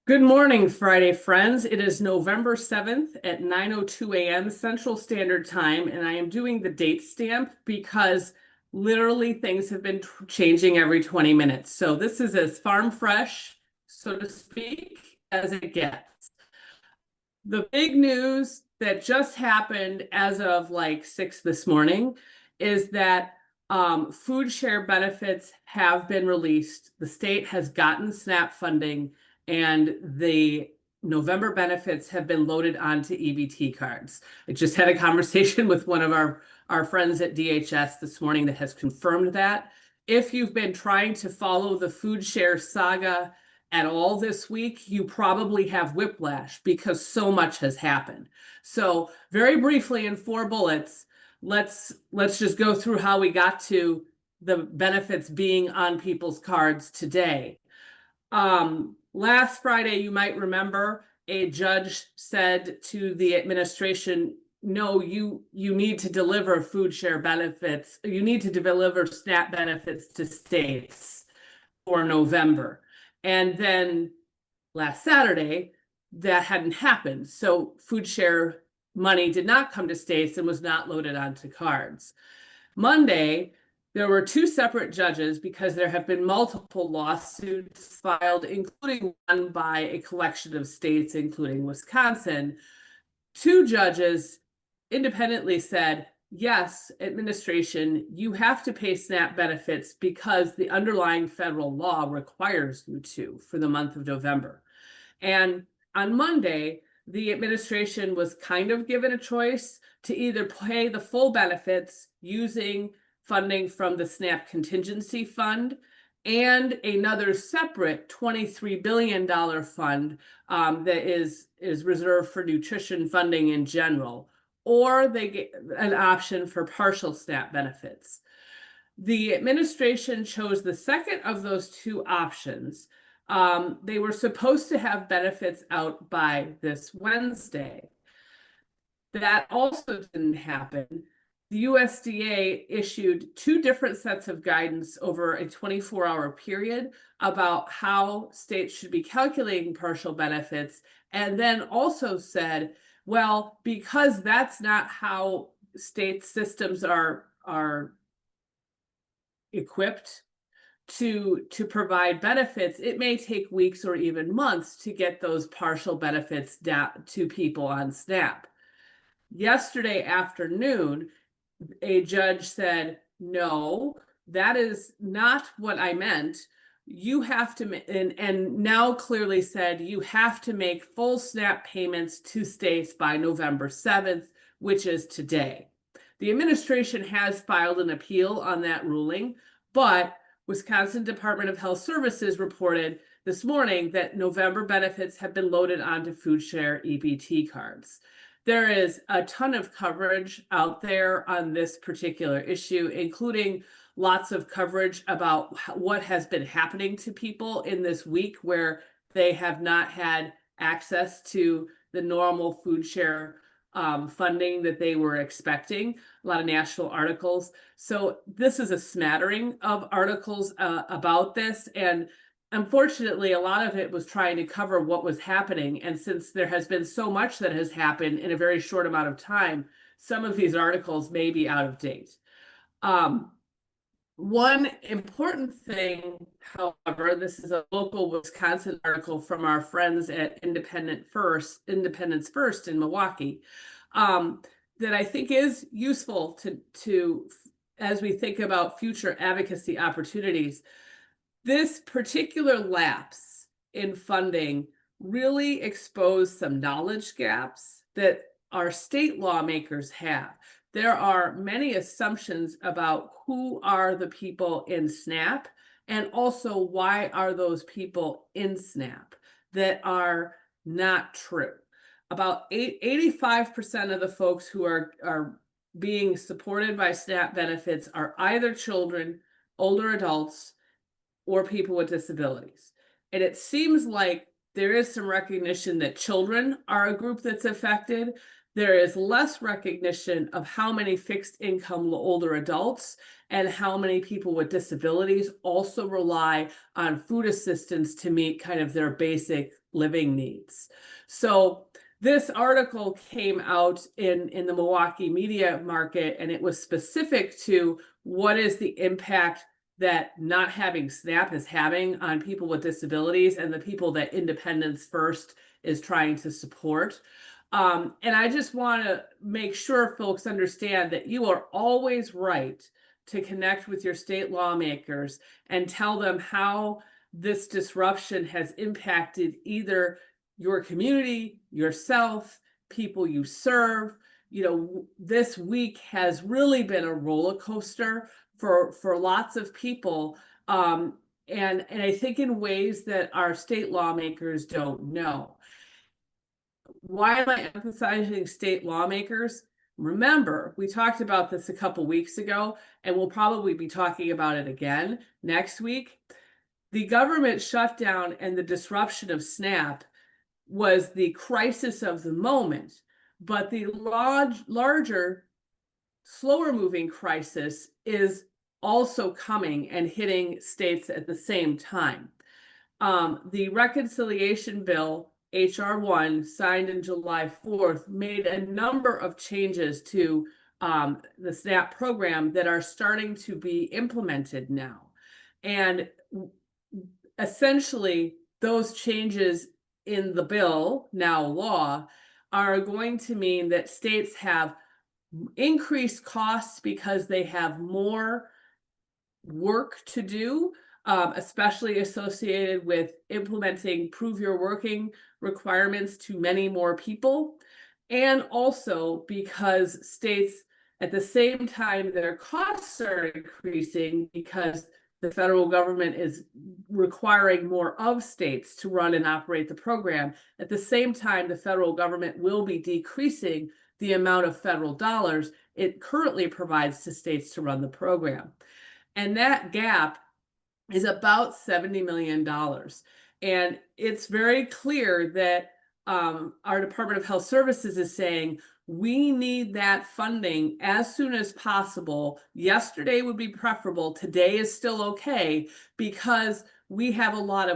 Good morning, Friday friends. It is November 7th at 9:02 a.m. Central Standard Time, and I am doing the date stamp because literally things have been changing every 20 minutes. So this is as farm fresh, so to speak, as it gets. The big news that just happened as of like 6 this morning is that food share benefits have been released. The state has gotten SNAP funding, and the November benefits have been loaded onto EBT cards. I just had a conversation with one of our friends at DHS this morning that has confirmed that. If you've been trying to follow the food share saga at all this week, you probably have whiplash because so much has happened. So very briefly in 4 bullets, let's just go through how we got to the benefits being on people's cards today. Last Friday, you might remember, a judge said to the administration, no, you need to deliver food share benefits. You need to deliver SNAP benefits to states for November. And then last Saturday, that hadn't happened. So food share money did not come to states and was not loaded onto cards. Monday, there were two separate judges because there have been multiple lawsuits filed, including one by a collection of states, including Wisconsin. Two judges independently said, yes, administration, you have to pay SNAP benefits because the underlying federal law requires you to for the month of November. And on Monday, the administration was kind of given a choice to either pay the full benefits using funding from the SNAP contingency fund and another separate $23 billion fund that is reserved for nutrition funding in general, or they get an option for partial SNAP benefits. The administration chose the second of those two options. They were supposed to have benefits out by this Wednesday. That also didn't happen. The USDA issued two different sets of guidance over a 24-hour period about how states should be calculating partial benefits, and then also said, well, because that's not how state systems are equipped to provide benefits, it may take weeks or even months to get those partial benefits down to people on SNAP. Yesterday afternoon, a judge said, no, that is not what I meant. You have to, and now clearly said, you have to make full SNAP payments to states by November 7th, which is today. The administration has filed an appeal on that ruling, but Wisconsin Department of Health Services reported this morning that November benefits have been loaded onto food share EBT cards. There is a ton of coverage out there on this particular issue, including lots of coverage about what has been happening to people in this week where they have not had access to the normal food share funding that they were expecting. A lot of national articles. So this is a smattering of articles about this, and unfortunately, a lot of it was trying to cover what was happening. And since there has been so much that has happened in a very short amount of time, some of these articles may be out of date. One important thing, however, this is a local Wisconsin article from our friends at Independence First in Milwaukee, that I think is useful to as we think about future advocacy opportunities. This particular lapse in funding really exposed some knowledge gaps that our state lawmakers have. There are many assumptions about who are the people in SNAP and also why are those people in SNAP that are not true. About 85% of the folks who are being supported by SNAP benefits are either children, older adults, or people with disabilities. And it seems like there is some recognition that children are a group that's affected, there is less recognition of how many fixed income older adults and how many people with disabilities also rely on food assistance to meet kind of their basic living needs. So this article came out in the Milwaukee media market, and it was specific to what is the impact that not having SNAP is having on people with disabilities and the people that Independence First is trying to support. And I just want to make sure folks understand that you are always right to connect with your state lawmakers and tell them how this disruption has impacted either your community, yourself, people you serve. You know, this week has really been a roller coaster for lots of people. And I think in ways that our state lawmakers don't know. Why am I emphasizing state lawmakers? Remember, we talked about this a couple weeks ago, and we'll probably be talking about it again next week. The government shutdown and the disruption of SNAP was the crisis of the moment, but the larger, slower moving crisis is also coming and hitting states at the same time. The reconciliation bill, HR1, signed in July 4th, made a number of changes to the SNAP program that are starting to be implemented now. And essentially, those changes in the bill, now law, are going to mean that states have increased costs because they have more work to do, especially associated with implementing prove you're working requirements to many more people. And also because states at the same time their costs are increasing because the federal government is requiring more of states to run and operate the program. At the same time, the federal government will be decreasing the amount of federal dollars it currently provides to states to run the program. And that gap is about $70 million. And it's very clear that our Department of Health Services is saying we need that funding as soon as possible. Yesterday would be preferable. Today is still okay because we have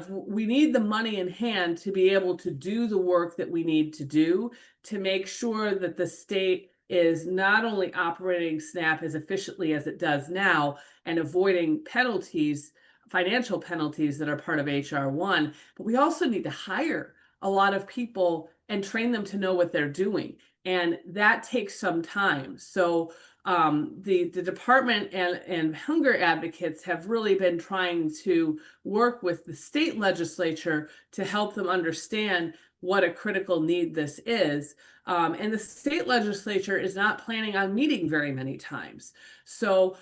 we need the money in hand to be able to do the work that we need to do to make sure that the state is not only operating SNAP as efficiently as it does now and avoiding penalties, financial penalties that are part of HR1, but we also need to hire a lot of people and train them to know what they're doing. And that takes some time. So the department and hunger advocates have really been trying to work with the state legislature to help them understand what a critical need this is. And the state legislature is not planning on meeting very many times. So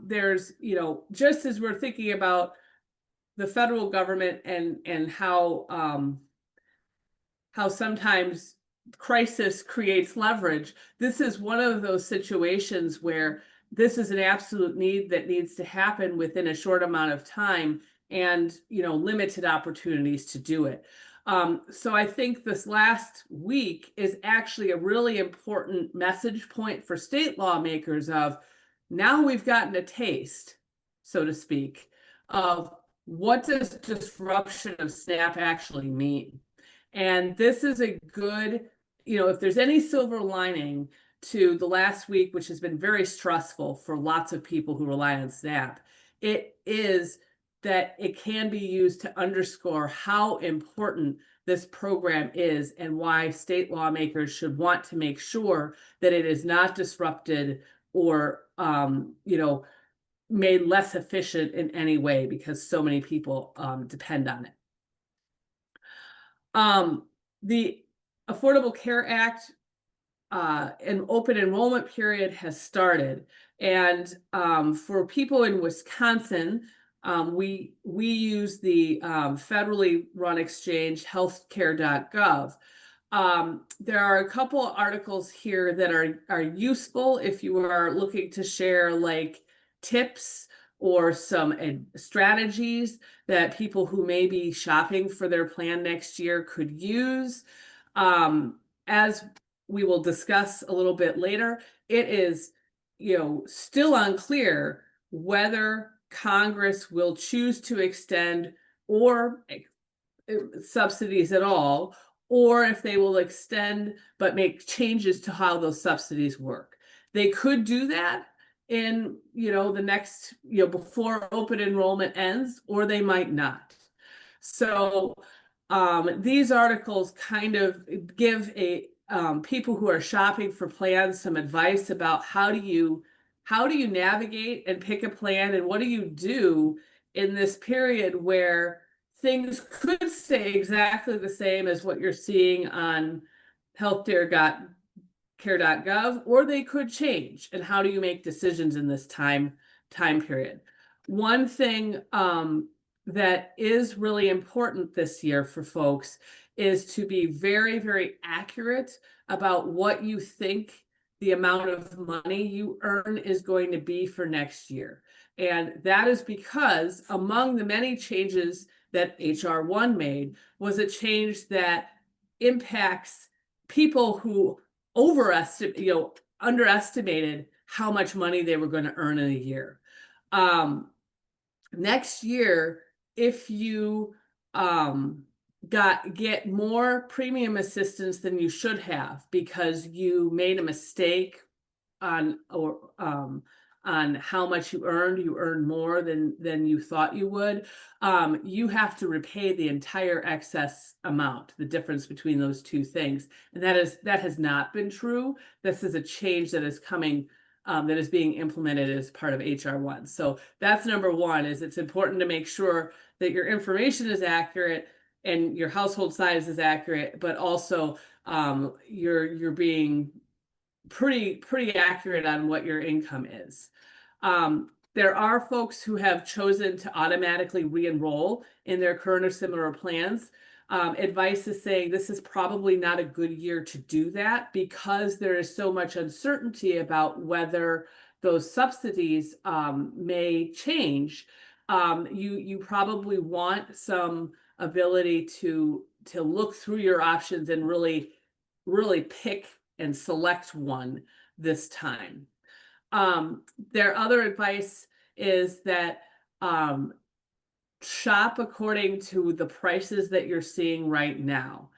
there's, just as we're thinking about the federal government and how sometimes crisis creates leverage, this is one of those situations where this is an absolute need that needs to happen within a short amount of time and limited opportunities to do it. So I think this last week is actually a really important message point for state lawmakers of now we've gotten a taste, so to speak, of what does disruption of SNAP actually mean. And this is a good, if there's any silver lining to the last week, which has been very stressful for lots of people who rely on SNAP, it is that it can be used to underscore how important this program is and why state lawmakers should want to make sure that it is not disrupted or, made less efficient in any way because so many people depend on it. The Affordable Care Act an open enrollment period has started. And for people in Wisconsin, we use the federally run exchange healthcare.gov. There are a couple of articles here that are useful if you are looking to share like tips or some strategies that people who may be shopping for their plan next year could use. As we will discuss a little bit later, it is, still unclear whether Congress will choose to extend or subsidies at all, or if they will extend but make changes to how those subsidies work. They could do that in, the next, before open enrollment ends, or they might not. So these articles kind of give people who are shopping for plans some advice about how do you navigate and pick a plan, and what do you do in this period where things could stay exactly the same as what you're seeing on healthcare.gov, or they could change. And how do you make decisions in this time period? One thing that is really important this year for folks is to be very, very accurate about what you think the amount of money you earn is going to be for next year. And that is because among the many changes that HR 1 made was a change that impacts people who underestimated how much money they were going to earn in a year. Next year, if you get more premium assistance than you should have because you made a mistake on how much you earned more than you thought you would, you have to repay the entire excess amount, the difference between those two things. And that has not been true. This is a change that is coming, that is being implemented as part of HR 1. So that's number one, is it's important to make sure that your information is accurate and your household size is accurate, but also you're being pretty accurate on what your income is. There are folks who have chosen to automatically re-enroll in their current or similar plans. Advice is saying this is probably not a good year to do that because there is so much uncertainty about whether those subsidies may change. You probably want some ability to look through your options and really pick and select one this time. Their other advice is that shop according to the prices that you're seeing right now.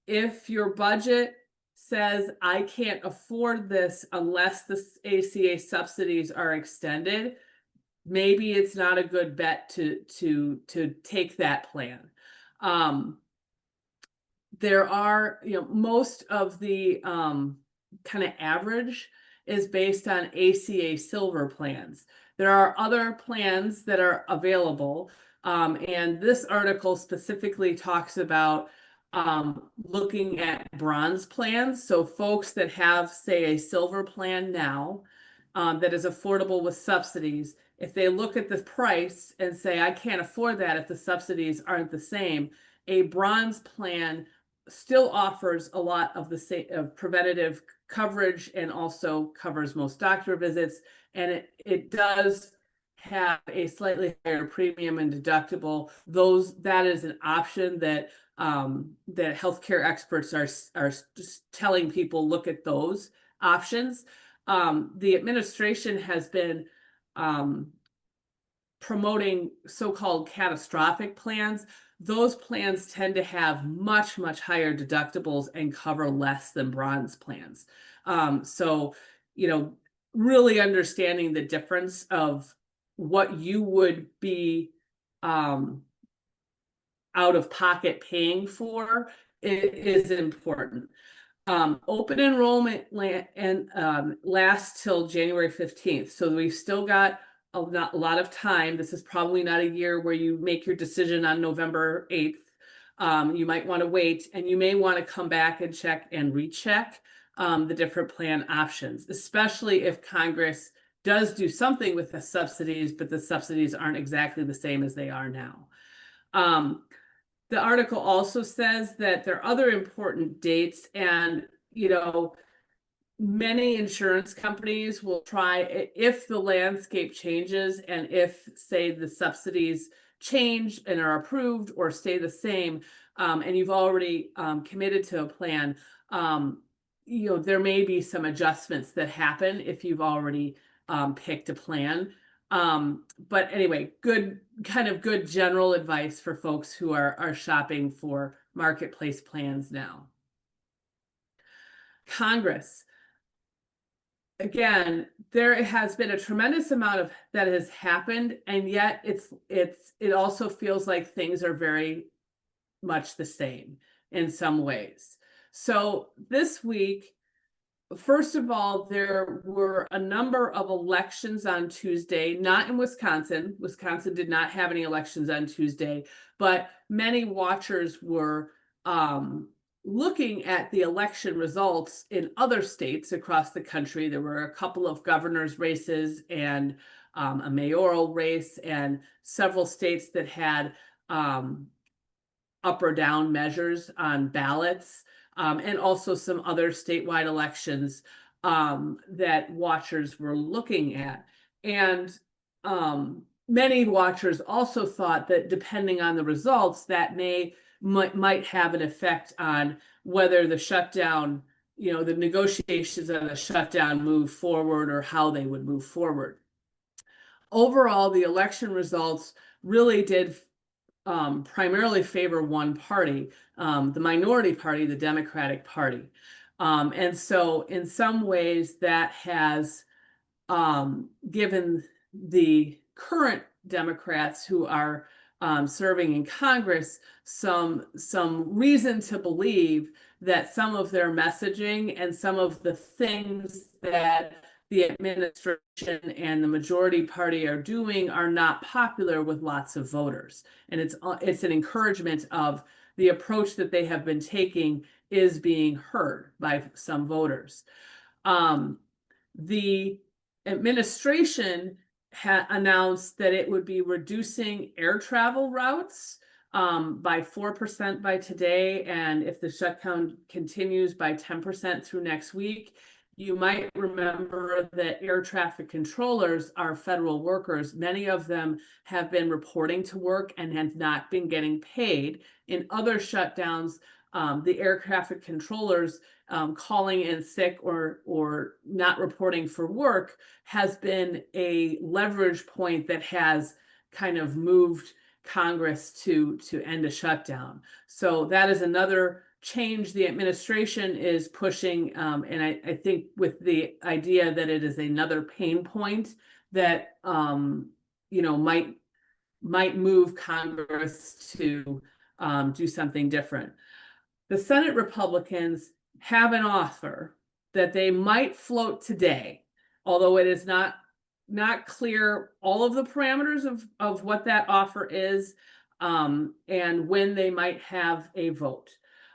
If your budget says I can't afford this unless the ACA subsidies are extended, maybe it's not a good bet to take that plan. There are, most of the kind of average is based on ACA Silver plans. There are other plans that are available, and this article specifically talks about looking at bronze plans. So folks that have, say, a silver plan now that is affordable with subsidies, if they look at the price and say, I can't afford that if the subsidies aren't the same, a bronze plan still offers a lot of the preventative coverage and also covers most doctor visits, and it does have a slightly higher premium and deductible. That is an option that healthcare experts are just telling people, look at those options. The administration has been promoting so-called catastrophic plans. Those plans tend to have much higher deductibles and cover less than bronze plans. So, really understanding the difference of what you would be out of pocket paying for is important. Open enrollment lasts till January 15th. So we've still got a lot of time. This is probably not a year where you make your decision on November 8th. You might want to wait, and you may want to come back and check and recheck the different plan options, especially if Congress does do something with the subsidies, but the subsidies aren't exactly the same as they are now. The article also says that there are other important dates, and many insurance companies will try, if the landscape changes and if, say, the subsidies change and are approved or stay the same, and you've already committed to a plan, there may be some adjustments that happen if you've already picked a plan. But anyway, good general advice for folks who are shopping for marketplace plans now. Congress. Again, there has been a tremendous amount of that has happened, and yet it also feels like things are very much the same in some ways. So this week, first of all, there were a number of elections on Tuesday, not in Wisconsin. Wisconsin did not have any elections on Tuesday, but many watchers were looking at the election results in other states across the country. There were a couple of governor's races and a mayoral race, and several states that had up or down measures on ballots, and also some other statewide elections that watchers were looking at. And many watchers also thought that depending on the results, that might have an effect on whether the shutdown, the negotiations on the shutdown move forward or how they would move forward. Overall, the election results really did primarily favor one party, the minority party, the Democratic Party. And so in some ways that has given the current Democrats who are serving in Congress some reason to believe that some of their messaging and some of the things that the administration and the majority party are doing are not popular with lots of voters. And it's an encouragement of the approach that they have been taking is being heard by some voters. The administration announced that it would be reducing air travel routes by 4% by today, and if the shutdown continues, by 10% through next week. You might remember that air traffic controllers are federal workers. Many of them have been reporting to work and have not been getting paid. In other shutdowns, the air traffic controllers calling in sick or not reporting for work has been a leverage point that has kind of moved Congress to end a shutdown. So that is another change the administration is pushing, and I think with the idea that it is another pain point that might move Congress to do something different. The Senate Republicans have an offer that they might float today, although it is not clear all of the parameters of what that offer is, and when they might have a vote.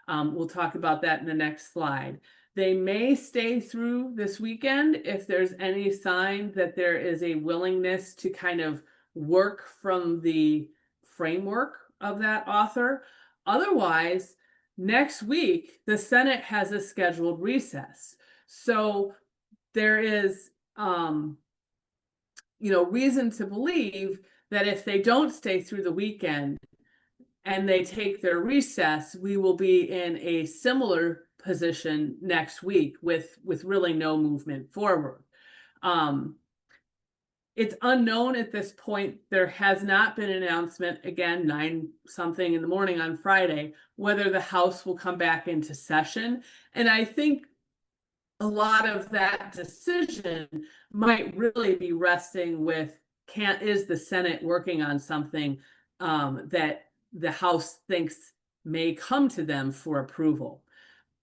We'll talk about that in the next slide. They may stay through this weekend if there's any sign that there is a willingness to kind of work from the framework of that offer. Otherwise, next week, the Senate has a scheduled recess. So there is, reason to believe that if they don't stay through the weekend and they take their recess, we will be in a similar position next week with really no movement forward. It's unknown at this point. There has not been an announcement, again, 9-something in the morning on Friday, whether the House will come back into session. And I think a lot of that decision might really be resting with, is the Senate working on something that the House thinks may come to them for approval.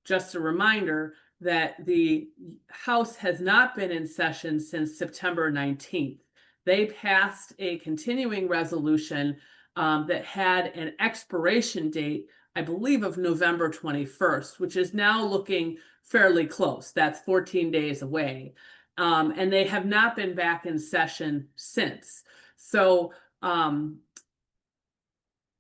Just a reminder that the House has not been in session since September 19th. They passed a continuing resolution that had an expiration date, I believe, of November 21st, which is now looking fairly close. That's 14 days away. And they have not been back in session since. So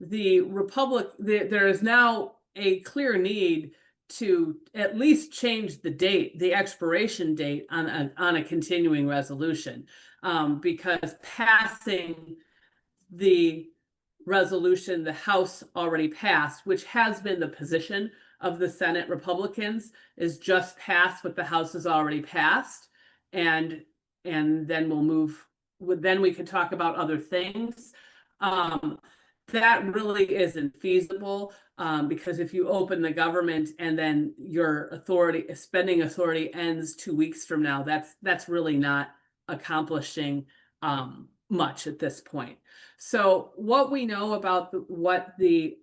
there is now a clear need to at least change the date, the expiration date on a continuing resolution, because passing the resolution the House already passed, which has been the position of the Senate Republicans is just pass what the House has already passed, and then we'll move. Then we can talk about other things. That really isn't feasible, because if you open the government and then your spending authority ends 2 weeks from now, that's really not accomplishing much at this point. So what we know about what the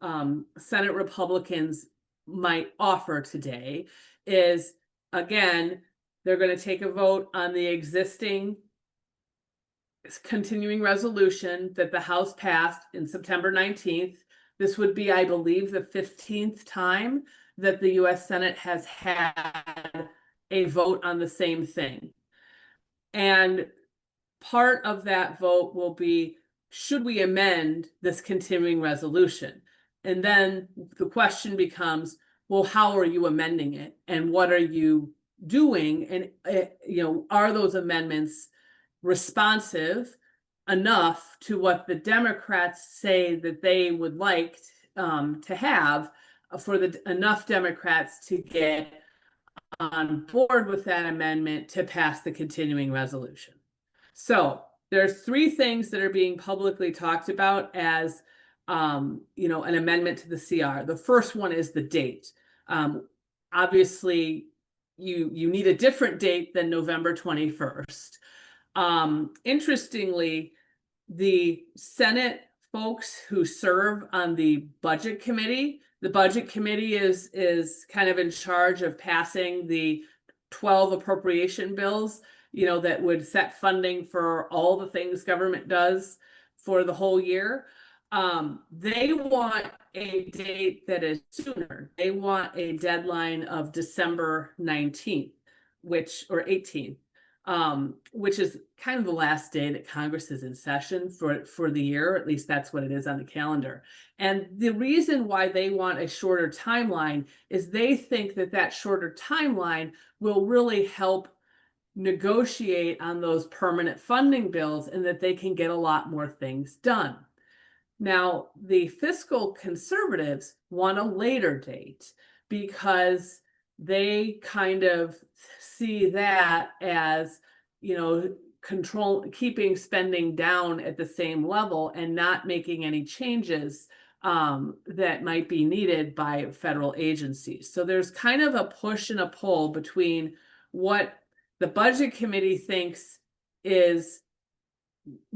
Senate Republicans might offer today is, again, they're going to take a vote on the existing continuing resolution that the House passed in September 19th. This would be, I believe, the 15th time that the US Senate has had a vote on the same thing. And part of that vote will be, should we amend this continuing resolution? And then the question becomes, well, how are you amending it? And what are you doing? And, are those amendments responsive enough to what the Democrats say that they would like to have, for enough Democrats to get on board with that amendment to pass the continuing resolution? So there's three things that are being publicly talked about as an amendment to the CR. The first one is the date. Obviously, you need a different date than November 21st. Interestingly, the Senate folks who serve on the budget committee is kind of in charge of passing the 12 appropriation bills, that would set funding for all the things government does for the whole year. They want a date that is sooner. They want a deadline of December 19th, or 18th. Which is kind of the last day that Congress is in session for the year. At least that's what it is on the calendar. And the reason why they want a shorter timeline is they think that shorter timeline will really help negotiate on those permanent funding bills, and that they can get a lot more things done. Now, the fiscal conservatives want a later date because they kind of see that as, keeping spending down at the same level and not making any changes that might be needed by federal agencies. So there's kind of a push and a pull between what the budget committee thinks is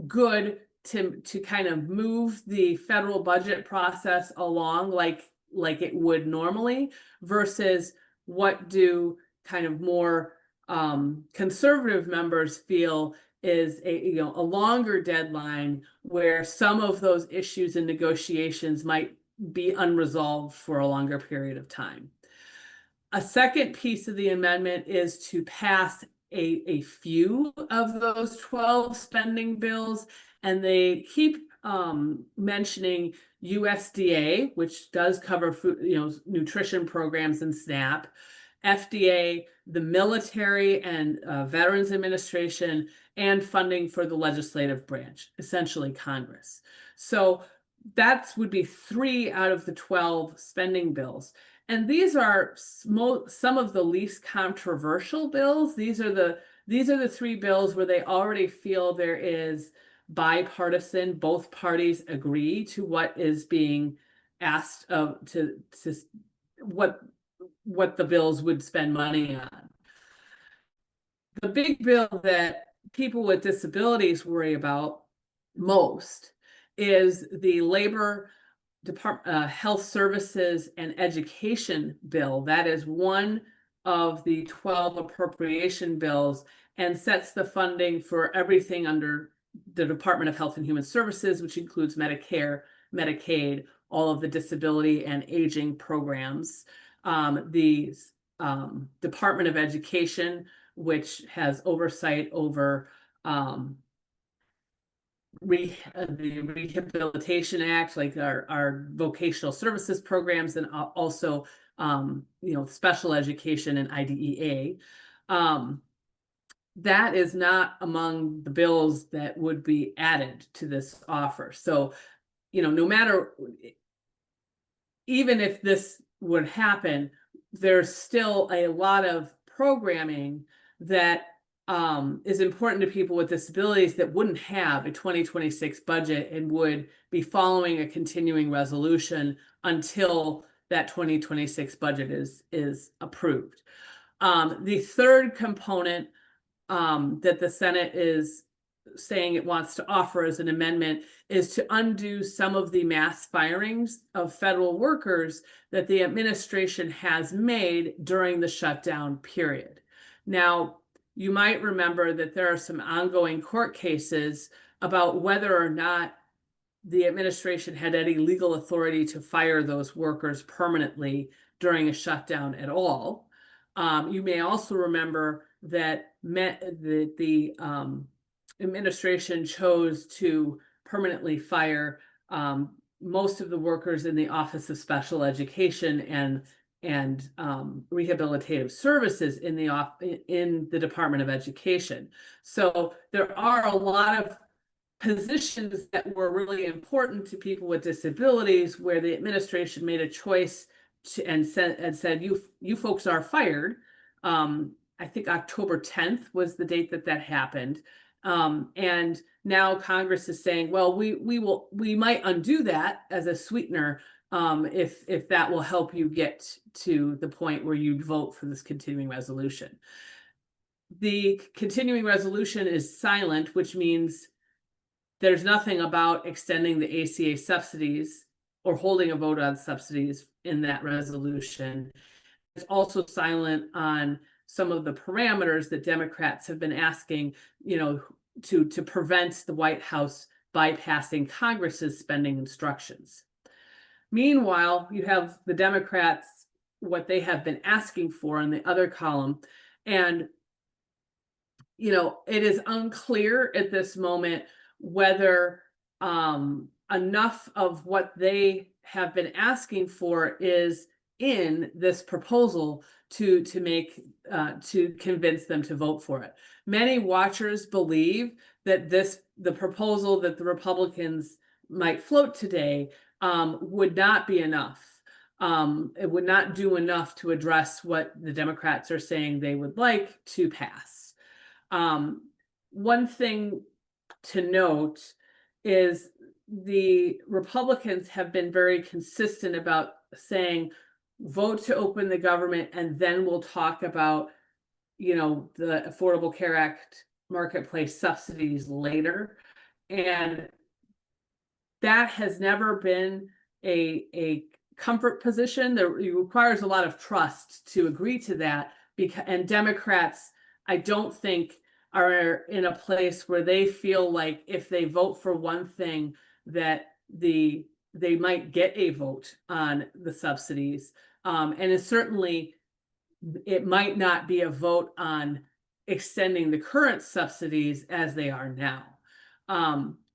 good to kind of move the federal budget process along like it would normally, versus what do kind of more conservative members feel is a longer deadline, where some of those issues and negotiations might be unresolved for a longer period of time. A second piece of the amendment is to pass a few of those 12 spending bills, and they keep mentioning USDA, which does cover food, nutrition programs, and SNAP, FDA, the military and Veterans Administration, and funding for the legislative branch, essentially Congress. So that would be 3 out of the 12 spending bills. And these are some of the least controversial bills. These are the 3 bills where they already feel there is bipartisan, both parties agree to what is being asked of, to what the bills would spend money on. The big bill that people with disabilities worry about most is the Labor Department, Health Services and Education bill. That is one of the 12 appropriation bills, and sets the funding for everything under the Department of Health and Human Services, which includes Medicare, Medicaid, all of the disability and aging programs. The Department of Education, which has oversight over the Rehabilitation Act, like our vocational services programs, and also special education and IDEA. That is not among the bills that would be added to this offer. So, no matter, even if this would happen, there's still a lot of programming that is important to people with disabilities that wouldn't have a 2026 budget and would be following a continuing resolution until that 2026 budget is approved. The third component that the Senate is saying it wants to offer as an amendment is to undo some of the mass firings of federal workers that the administration has made during the shutdown period. Now, you might remember that there are some ongoing court cases about whether or not the administration had any legal authority to fire those workers permanently during a shutdown at all. You may also remember that the administration chose to permanently fire most of the workers in the Office of Special Education and rehabilitative services in the Department of Education. So there are a lot of positions that were really important to people with disabilities where the administration made a choice and said you folks are fired. I think October 10th was the date that happened. And now Congress is saying, well, we might undo that as a sweetener if that will help you get to the point where you vote for this continuing resolution. The continuing resolution is silent, which means there's nothing about extending the ACA subsidies or holding a vote on subsidies in that resolution. It's also silent on some of the parameters that Democrats have been asking, to prevent the White House bypassing Congress's spending instructions. Meanwhile, you have the Democrats, what they have been asking for in the other column. And, it is unclear at this moment whether enough of what they have been asking for is in this proposal to convince them to vote for it. Many watchers believe that the proposal that the Republicans might float today would not be enough. It would not do enough to address what the Democrats are saying they would like to pass. One thing to note is the Republicans have been very consistent about saying, vote to open the government, and then we'll talk about, the Affordable Care Act marketplace subsidies later. And that has never been a comfort position. It requires a lot of trust to agree to that, and Democrats, I don't think, are in a place where they feel like if they vote for one thing that they might get a vote on the subsidies. And it might not be a vote on extending the current subsidies as they are now.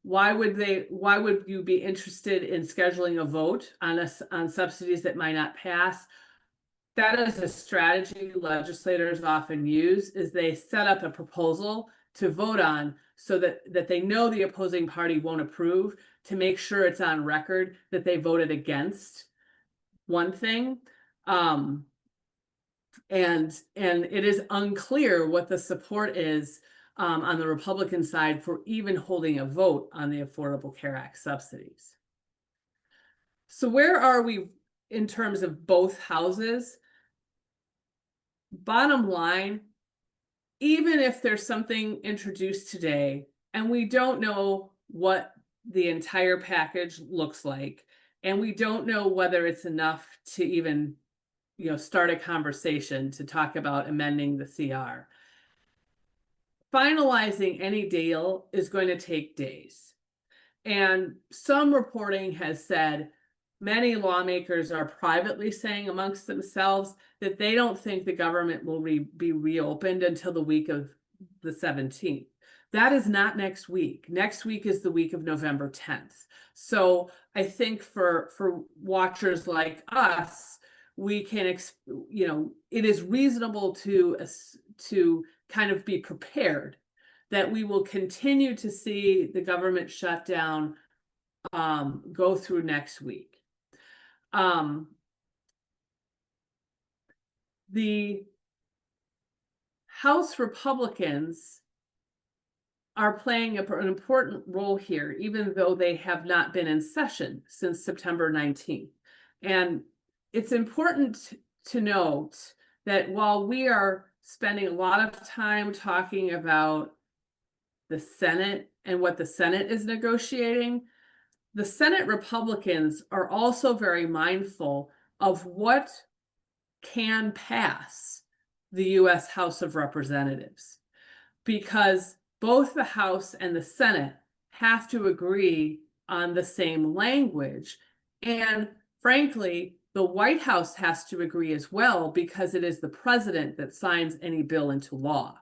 Why would you be interested in scheduling a vote on subsidies that might not pass? That is a strategy legislators often use, is they set up a proposal to vote on so that they know the opposing party won't approve, to make sure it's on record that they voted against one thing. And it is unclear what the support is on the Republican side for even holding a vote on the Affordable Care Act subsidies. So where are we in terms of both houses? Bottom line, even if there's something introduced today and we don't know what the entire package looks like, and we don't know whether it's enough to even, start a conversation to talk about amending the CR, finalizing any deal is going to take days. And some reporting has said many lawmakers are privately saying amongst themselves that they don't think the government will be reopened until the week of the 17th. That is not next week. Next week is the week of November 10th. So I think for watchers like us, we can, it is reasonable to kind of be prepared that we will continue to see the government shutdown go through next week. the House Republicans are playing an important role here, even though they have not been in session since September 19th. And it's important to note that while we are spending a lot of time talking about the Senate and what the Senate is negotiating, the Senate Republicans are also very mindful of what can pass the US House of Representatives, because both the House and the Senate have to agree on the same language. And frankly, the White House has to agree as well, because it is the president that signs any bill into law.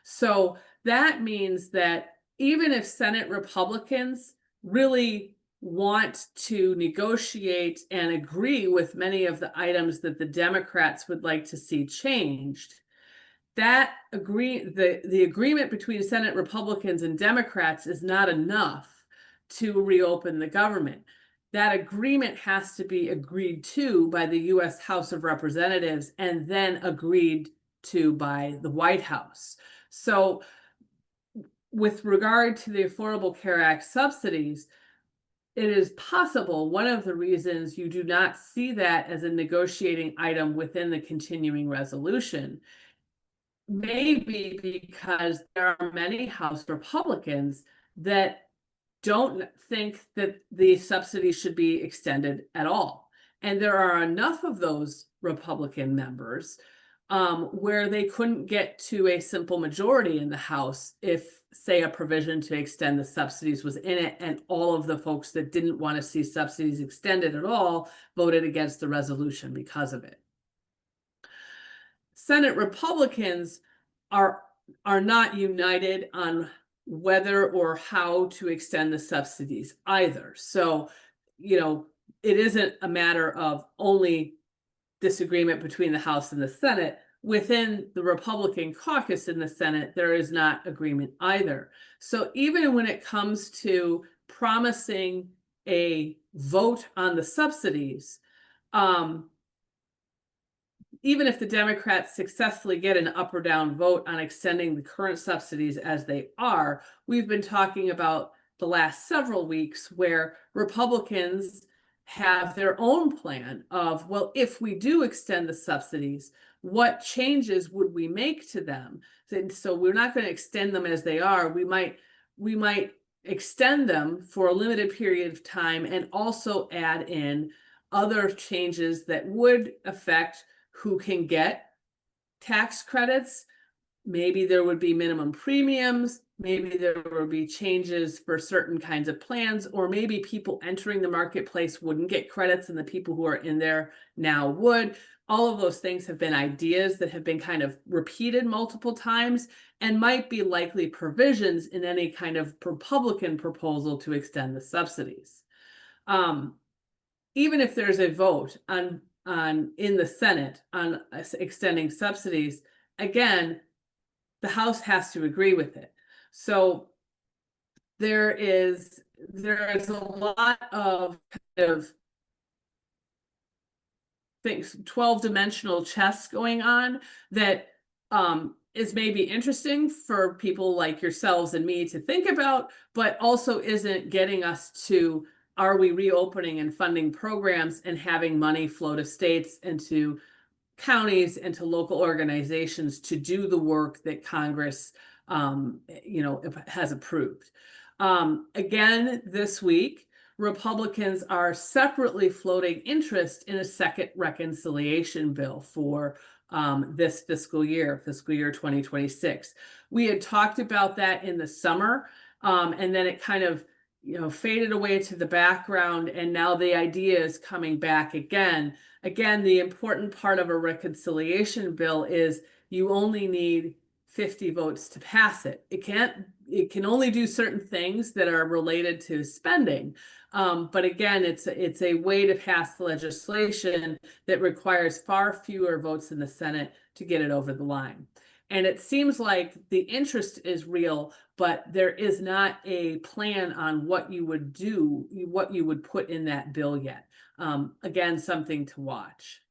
So that means that even if Senate Republicans really want to negotiate and agree with many of the items that the Democrats would like to see changed, the agreement between Senate Republicans and Democrats is not enough to reopen the government. That agreement has to be agreed to by the US House of Representatives and then agreed to by the White House. So with regard to the Affordable Care Act subsidies, it is possible one of the reasons you do not see that as a negotiating item within the continuing resolution may be because there are many House Republicans that don't think that the subsidy should be extended at all. And there are enough of those Republican members where they couldn't get to a simple majority in the House if, say, a provision to extend the subsidies was in it, and all of the folks that didn't want to see subsidies extended at all voted against the resolution because of it. Senate Republicans are not united on whether or how to extend the subsidies either. So, it isn't a matter of only disagreement between the House and the Senate. Within the Republican caucus in the Senate, there is not agreement either. So even when it comes to promising a vote on the subsidies, even if the Democrats successfully get an up or down vote on extending the current subsidies as they are, we've been talking about the last several weeks where Republicans have their own plan of, well, if we do extend the subsidies, what changes would we make to them? And so we're not going to extend them as they are. We might extend them for a limited period of time and also add in other changes that would affect who can get tax credits. Maybe there would be minimum premiums. Maybe there would be changes for certain kinds of plans, or maybe people entering the marketplace wouldn't get credits and the people who are in there now would. All of those things have been ideas that have been kind of repeated multiple times and might be likely provisions in any kind of Republican proposal to extend the subsidies. Even if there's a vote on in the Senate on extending subsidies, again, the House has to agree with it. So there is a lot of kind of things, 12-dimensional chess going on that is maybe interesting for people like yourselves and me to think about, but also isn't getting us to, are we reopening and funding programs and having money flow to states and to counties and to local organizations to do the work that Congress, has approved. Again, this week, Republicans are separately floating interest in a second reconciliation bill for this fiscal year 2026. We had talked about that in the summer, and then it kind of faded away to the background, and now the idea is coming back again. Again, the important part of a reconciliation bill is you only need 50 votes to pass it. It can only do certain things that are related to spending. But again, it's a way to pass the legislation that requires far fewer votes in the Senate to get it over the line. And it seems like the interest is real, but there is not a plan on what you would do, what you would put in that bill yet. Again, something to watch.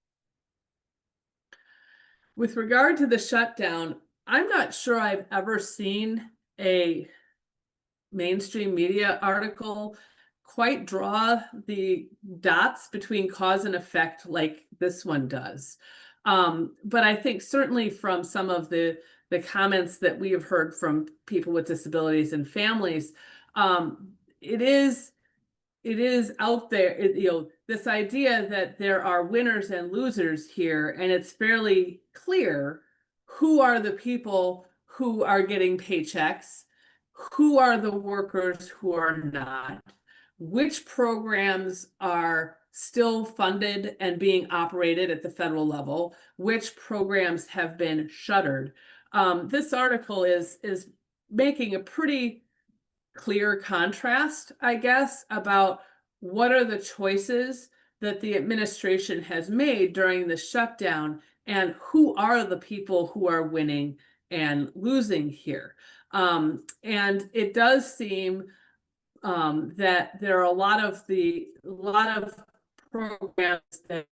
With regard to the shutdown, I'm not sure I've ever seen a mainstream media article quite draw the dots between cause and effect like this one does. But I think certainly from some of the comments that we have heard from people with disabilities and families, um, it is it is out there, this idea that there are winners and losers here, and it's fairly clear who are the people who are getting paychecks, who are the workers who are not, which programs are still funded and being operated at the federal level, which programs have been shuttered. This article is making a pretty clear contrast, I guess, about what are the choices that the administration has made during the shutdown and who are the people who are winning and losing here. And it does seem that there are a lot of programs that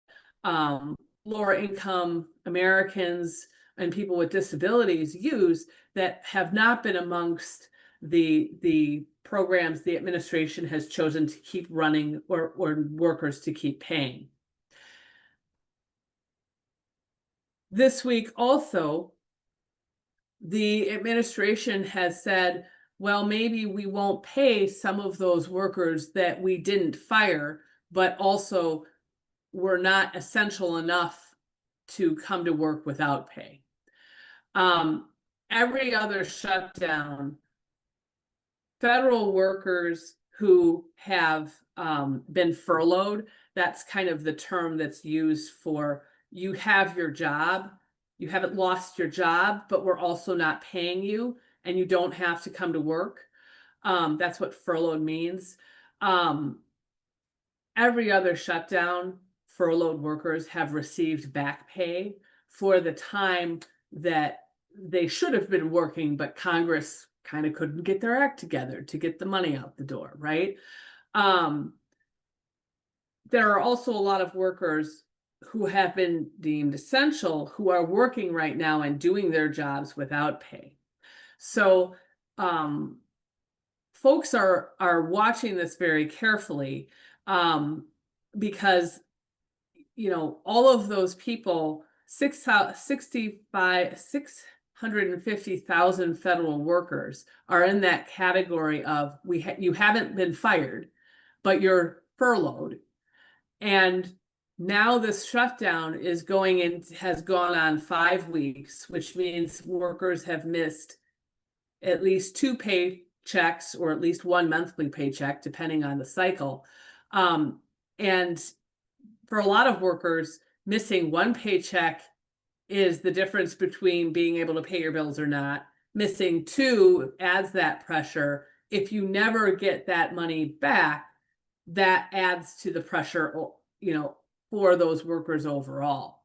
lower income Americans and people with disabilities use that have not been amongst the programs the administration has chosen to keep running or workers to keep paying. This week also, the administration has said, well, maybe we won't pay some of those workers that we didn't fire, but also were not essential enough to come to work without pay. Every other shutdown, federal workers who have been furloughed, that's kind of the term that's used for you have your job, you haven't lost your job, but we're also not paying you and you don't have to come to work. That's what furloughed means. Every other shutdown, furloughed workers have received back pay for the time that they should have been working, but Congress kind of couldn't get their act together to get the money out the door, right? There are also a lot of workers who have been deemed essential who are working right now and doing their jobs without pay. So folks are watching this very carefully because all of those people, 650,000 federal workers are in that category of you haven't been fired, but you're furloughed. And now this shutdown has gone on 5 weeks, which means workers have missed at least 2 paychecks or at least 1 monthly paycheck, depending on the cycle. And for a lot of workers, missing 1 paycheck is the difference between being able to pay your bills or not. Missing 2 adds that pressure. If you never get that money back, that adds to the pressure, for those workers overall.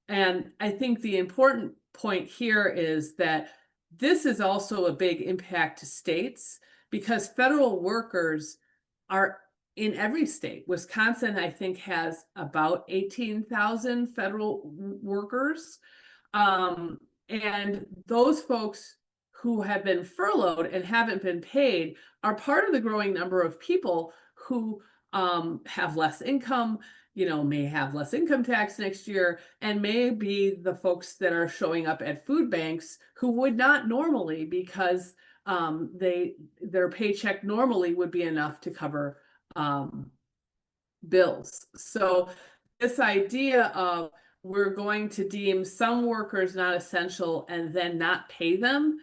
And I think the important point here is that this is also a big impact to states because federal workers are in every state. Wisconsin, I think, has about 18,000 federal workers. And those folks who have been furloughed and haven't been paid are part of the growing number of people who have less income, may have less income tax next year, and may be the folks that are showing up at food banks who would not normally because their paycheck normally would be enough to cover bills. So this idea of we're going to deem some workers not essential and then not pay them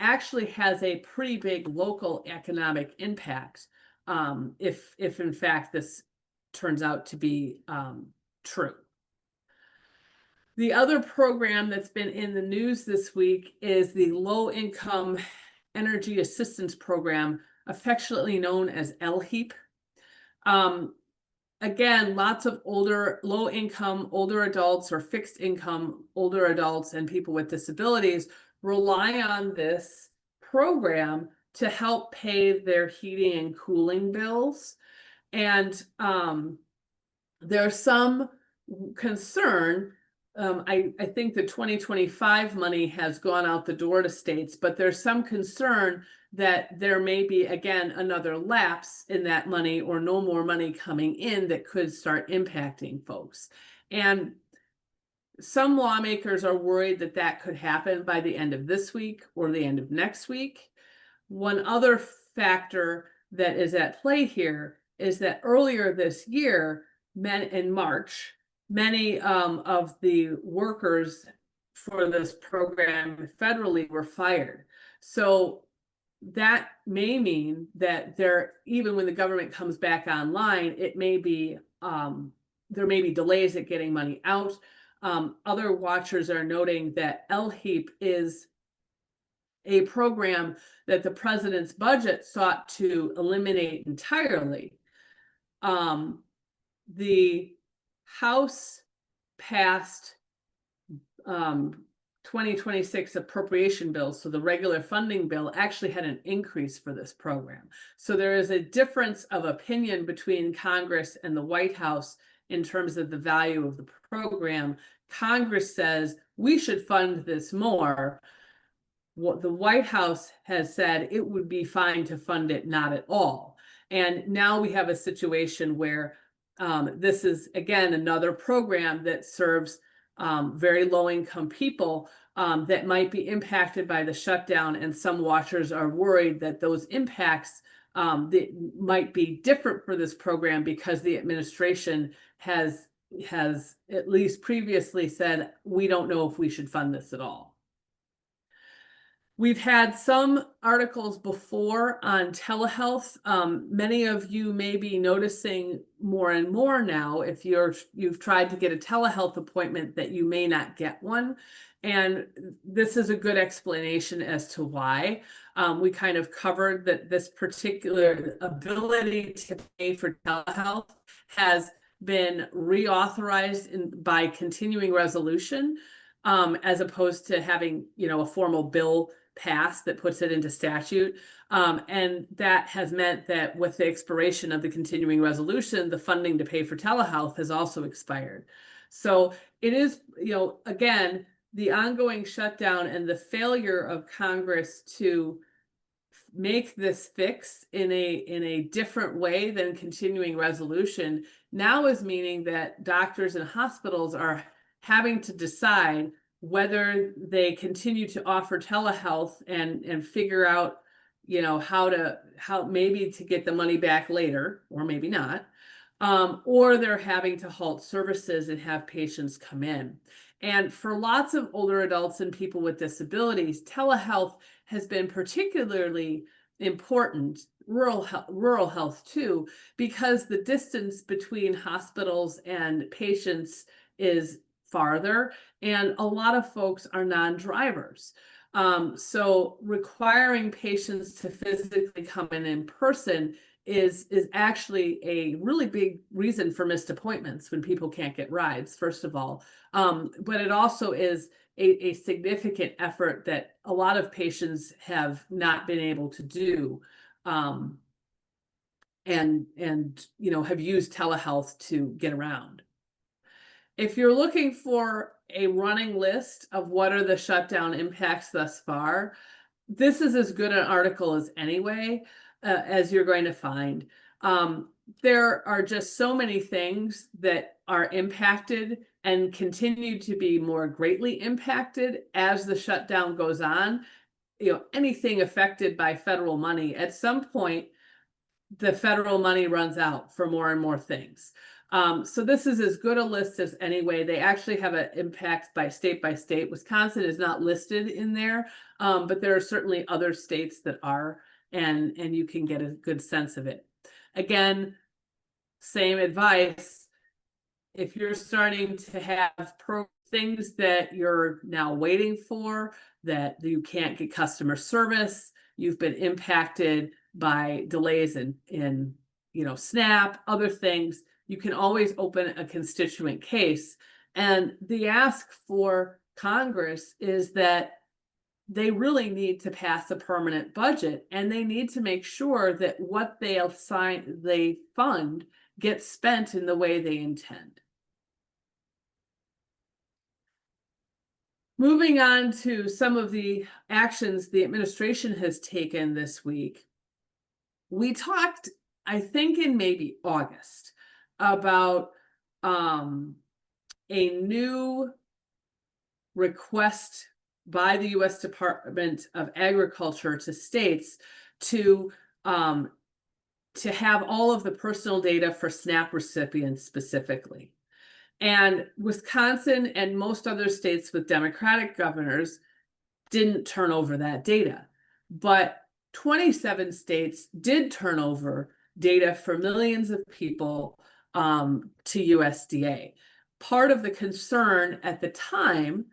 actually has a pretty big local economic impact if in fact this turns out to be true. The other program that's been in the news this week is the Low Income Energy Assistance Program, affectionately known as LHEAP. Again, lots of low income, older adults or fixed income, older adults and people with disabilities rely on this program to help pay their heating and cooling bills. And there's some concern I think the 2025 money has gone out the door to states, but there's some concern that there may be, again, another lapse in that money or no more money coming in that could start impacting folks. And some lawmakers are worried that that could happen by the end of this week or the end of next week. One other factor that is at play here is that earlier this year, in March, many of the workers for this program federally were fired. So that may mean that even when the government comes back online, it may be there may be delays at getting money out. Other watchers are noting that LHEAP is a program that the president's budget sought to eliminate entirely. The House passed 2026 appropriation bill, so the regular funding bill actually had an increase for this program. So there is a difference of opinion between Congress and the White House in terms of the value of the program. Congress says we should fund this more. What the White House has said it would be fine to fund it not at all. And now we have a situation where this is, again, another program that serves very low-income people that might be impacted by the shutdown, and some watchers are worried that those impacts that might be different for this program because the administration has at least previously said, we don't know if we should fund this at all. We've had some articles before on telehealth. Many of you may be noticing more and more now, if you've tried to get a telehealth appointment, that you may not get one. And this is a good explanation as to why. We kind of covered that this particular ability to pay for telehealth has been reauthorized by continuing resolution, as opposed to having, a formal bill passed that puts it into statute. And that has meant that with the expiration of the continuing resolution, the funding to pay for telehealth has also expired. So it is, again, the ongoing shutdown and the failure of Congress to make this fix in a different way than continuing resolution now is meaning that doctors and hospitals are having to decide whether they continue to offer telehealth and figure out, how maybe to get the money back later, or maybe not, or they're having to halt services and have patients come in. And for lots of older adults and people with disabilities, telehealth has been particularly important, rural health too, because the distance between hospitals and patients is farther, and a lot of folks are non-drivers. So requiring patients to physically come in person is actually a really big reason for missed appointments when people can't get rides, first of all. But it also is a significant effort that a lot of patients have not been able to do, and have used telehealth to get around. If you're looking for a running list of what are the shutdown impacts thus far, this is as good an article as as you're going to find. There are just so many things that are impacted and continue to be more greatly impacted as the shutdown goes on. Anything affected by federal money, at some point, the federal money runs out for more and more things. So this is as good a list as They actually have an impact by state. Wisconsin is not listed in there, but there are certainly other states that are, and you can get a good sense of it. Again, same advice. If you're starting to have things that you're now waiting for, that you can't get customer service, you've been impacted by delays in SNAP, other things, you can always open a constituent case. And the ask for Congress is that they really need to pass a permanent budget, and they need to make sure that what they fund gets spent in the way they intend. Moving on to some of the actions the administration has taken this week. We talked, I think in maybe August, about a new request by the U.S. Department of Agriculture to states to have all of the personal data for SNAP recipients specifically. And Wisconsin and most other states with Democratic governors didn't turn over that data. But 27 states did turn over data for millions of people to USDA. Part of the concern at the time,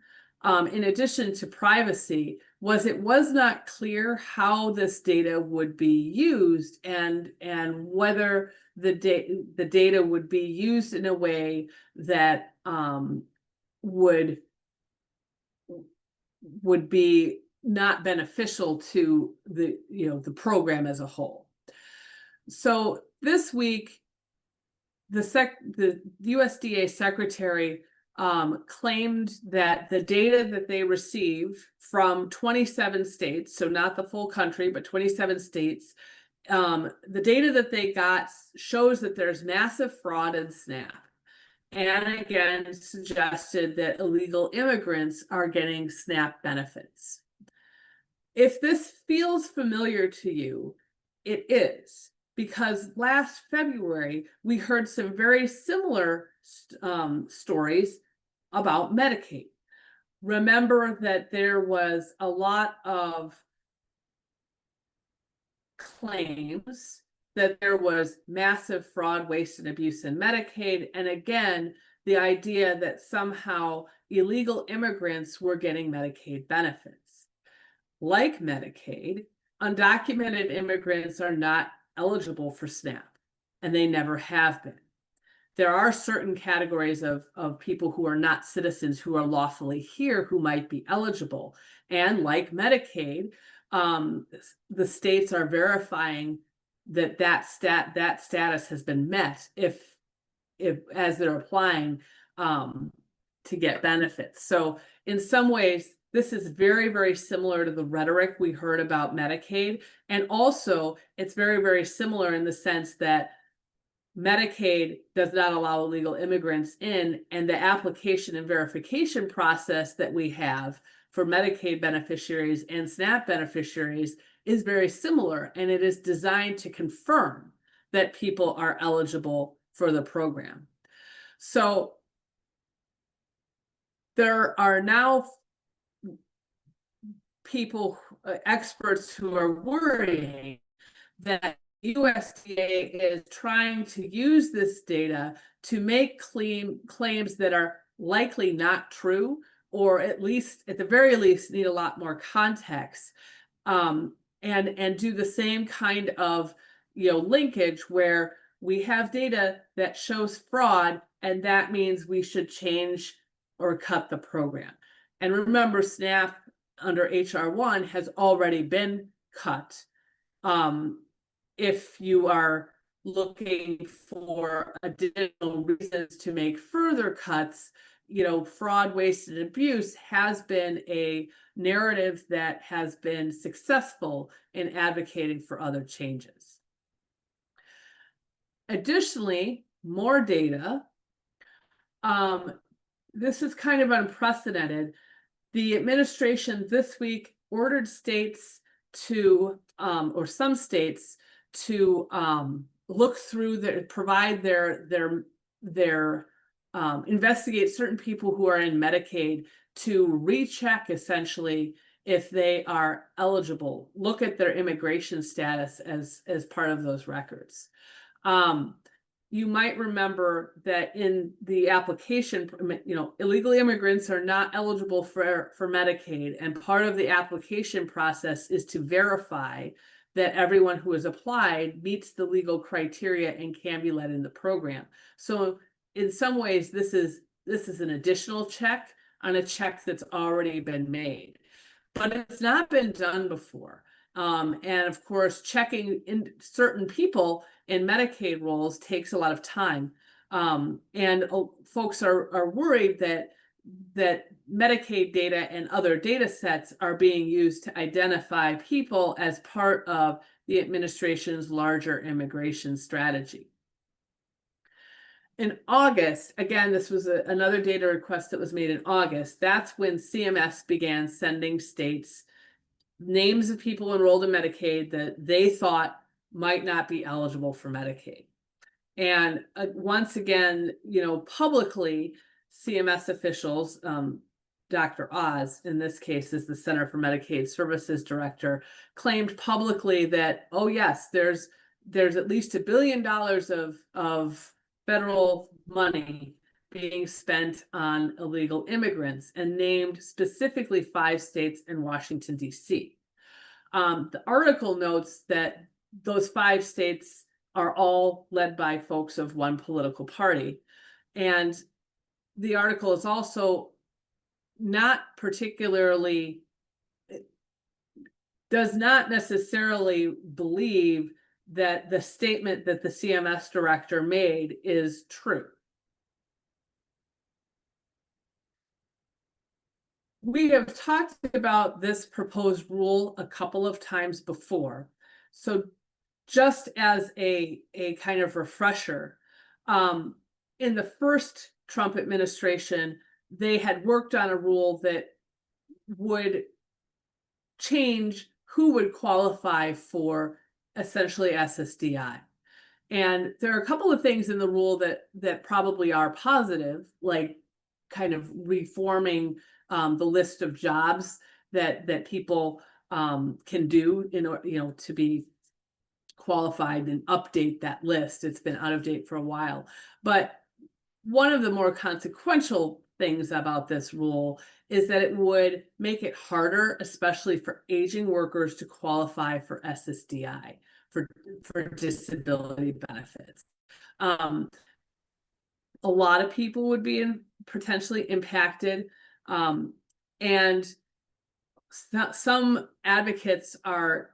in addition to privacy, was it was not clear how this data would be used and whether the data would be used in a way that would be not beneficial to the program as a whole. So this week, the USDA secretary claimed that the data that they received from 27 states, so not the full country, but 27 states, the data that they got shows that there's massive fraud in SNAP. And again, suggested that illegal immigrants are getting SNAP benefits. If this feels familiar to you, it is, because last February, we heard some very similar stories about Medicaid. Remember that there was a lot of claims that there was massive fraud, waste, and abuse in Medicaid. And again, the idea that somehow illegal immigrants were getting Medicaid benefits. Like Medicaid, undocumented immigrants are not eligible for SNAP, and they never have been. There are certain categories of people who are not citizens who are lawfully here who might be eligible. And like Medicaid, the states are verifying that status has been met if as they're applying to get benefits. So in some ways, this is very, very similar to the rhetoric we heard about Medicaid. And also, it's very, very similar in the sense that Medicaid does not allow illegal immigrants in, and the application and verification process that we have for Medicaid beneficiaries and SNAP beneficiaries is very similar, and it is designed to confirm that people are eligible for the program. So there are now people, experts who are worrying that USDA is trying to use this data to make claims that are likely not true, or at the very least need a lot more context, and do the same kind of linkage where we have data that shows fraud, and that means we should change or cut the program. And remember, SNAP under HR 1 has already been cut. If you are looking for additional reasons to make further cuts, fraud, waste, and abuse has been a narrative that has been successful in advocating for other changes. Additionally, more data. This is kind of unprecedented. The administration this week ordered states to, or some states to look through provide their investigate certain people who are in Medicaid to recheck essentially if they are eligible, look at their immigration status as part of those records. You might remember that in the application, illegal immigrants are not eligible for Medicaid, and part of the application process is to verify that everyone who has applied meets the legal criteria and can be let in the program. So in some ways, this is an additional check on a check that's already been made, but it's not been done before. And of course, checking in certain people in Medicaid rolls takes a lot of time. And folks are worried that that Medicaid data and other data sets are being used to identify people as part of the administration's larger immigration strategy. In August, again, this was another data request that was made in August. That's when CMS began sending states names of people enrolled in Medicaid that they thought might not be eligible for Medicaid. And once again, publicly, CMS officials, Dr. Oz, in this case, is the Center for Medicaid Services Director, claimed publicly that, oh yes, there's at least $1 billion of federal money being spent on illegal immigrants, and named specifically 5 states and Washington, D.C. The article notes that those 5 states are all led by folks of one political party. And the article is also not particularly, does not necessarily believe that the statement that the CMS director made is true. We have talked about this proposed rule a couple of times before. So just as a kind of refresher, in the first Trump administration, they had worked on a rule that would change who would qualify for essentially SSDI. And there are a couple of things in the rule that probably are positive, like kind of reforming the list of jobs that people can do to be qualified, and update that list. It's been out of date for a while. But one of the more consequential things about this rule is that it would make it harder, especially for aging workers, to qualify for SSDI, for disability benefits. A lot of people would be potentially impacted, and some advocates are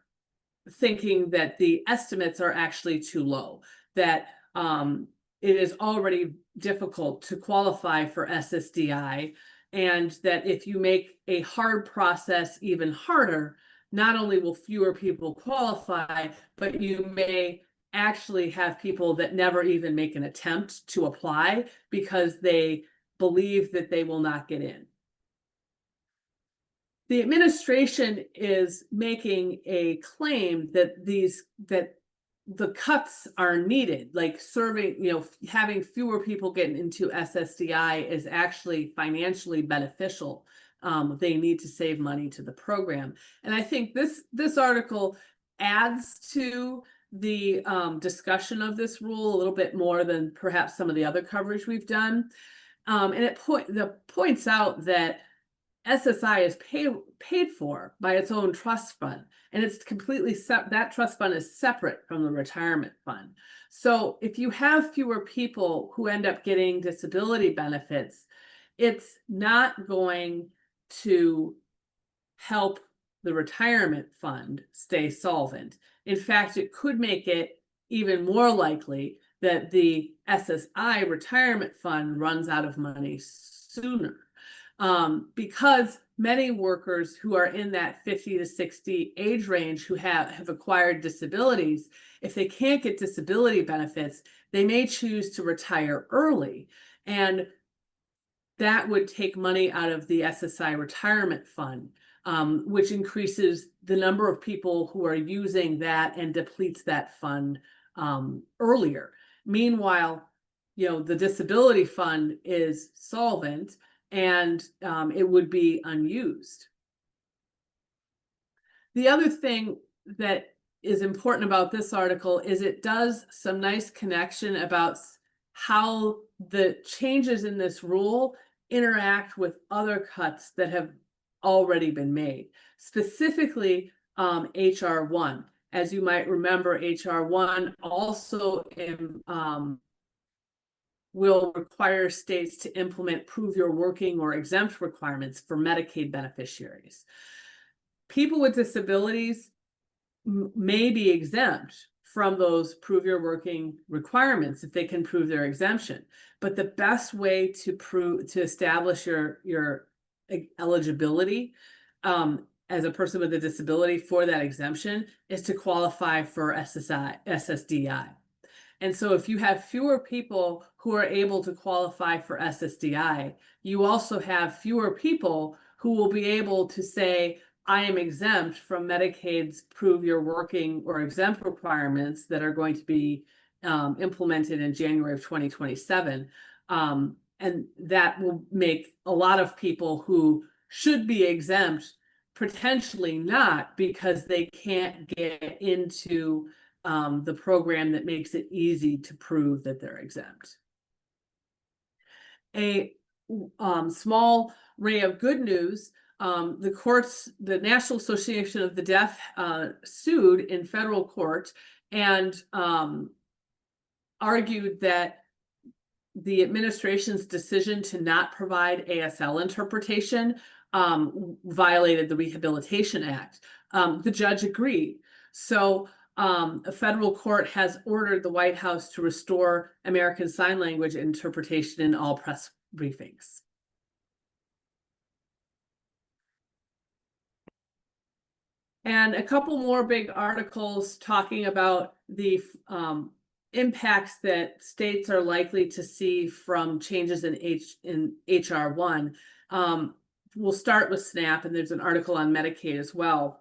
thinking that the estimates are actually too low, that it is already difficult to qualify for SSDI, and that if you make a hard process even harder, not only will fewer people qualify, but you may actually have people that never even make an attempt to apply because they believe that they will not get in. The administration is making a claim that the cuts are needed, like having fewer people getting into SSDI is actually financially beneficial. They need to save money to the program. And I think this article adds to the discussion of this rule a little bit more than perhaps some of the other coverage we've done. And it points out that SSI is paid for by its own trust fund, and it's completely that trust fund is separate from the retirement fund. So if you have fewer people who end up getting disability benefits, it's not going to help the retirement fund stay solvent. In fact, it could make it even more likely that the SSI retirement fund runs out of money sooner. Because many workers who are in that 50 to 60 age range who have acquired disabilities, if they can't get disability benefits, they may choose to retire early. And that would take money out of the SSI retirement fund, which increases the number of people who are using that and depletes that fund earlier. Meanwhile, the disability fund is solvent, and it would be unused. The other thing that is important about this article is it does some nice connection about how the changes in this rule interact with other cuts that have already been made, specifically HR 1. As you might remember, HR 1 also will require states to implement prove you're working or exempt requirements for Medicaid beneficiaries. People with disabilities may be exempt from those prove your working requirements if they can prove their exemption. But the best way to establish your eligibility as a person with a disability for that exemption is to qualify for SSDI. And so if you have fewer people who are able to qualify for SSDI, you also have fewer people who will be able to say, I am exempt from Medicaid's prove your working or exempt requirements that are going to be implemented in January of 2027. And that will make a lot of people who should be exempt potentially not, because they can't get into the program that makes it easy to prove that they're exempt. A small ray of good news, the courts, the National Association of the Deaf sued in federal court and argued that the administration's decision to not provide ASL interpretation violated the Rehabilitation Act. The judge agreed. So a federal court has ordered the White House to restore American Sign Language interpretation in all press briefings. And a couple more big articles talking about the impacts that states are likely to see from changes in HR 1. We'll start with SNAP, and there's an article on Medicaid as well.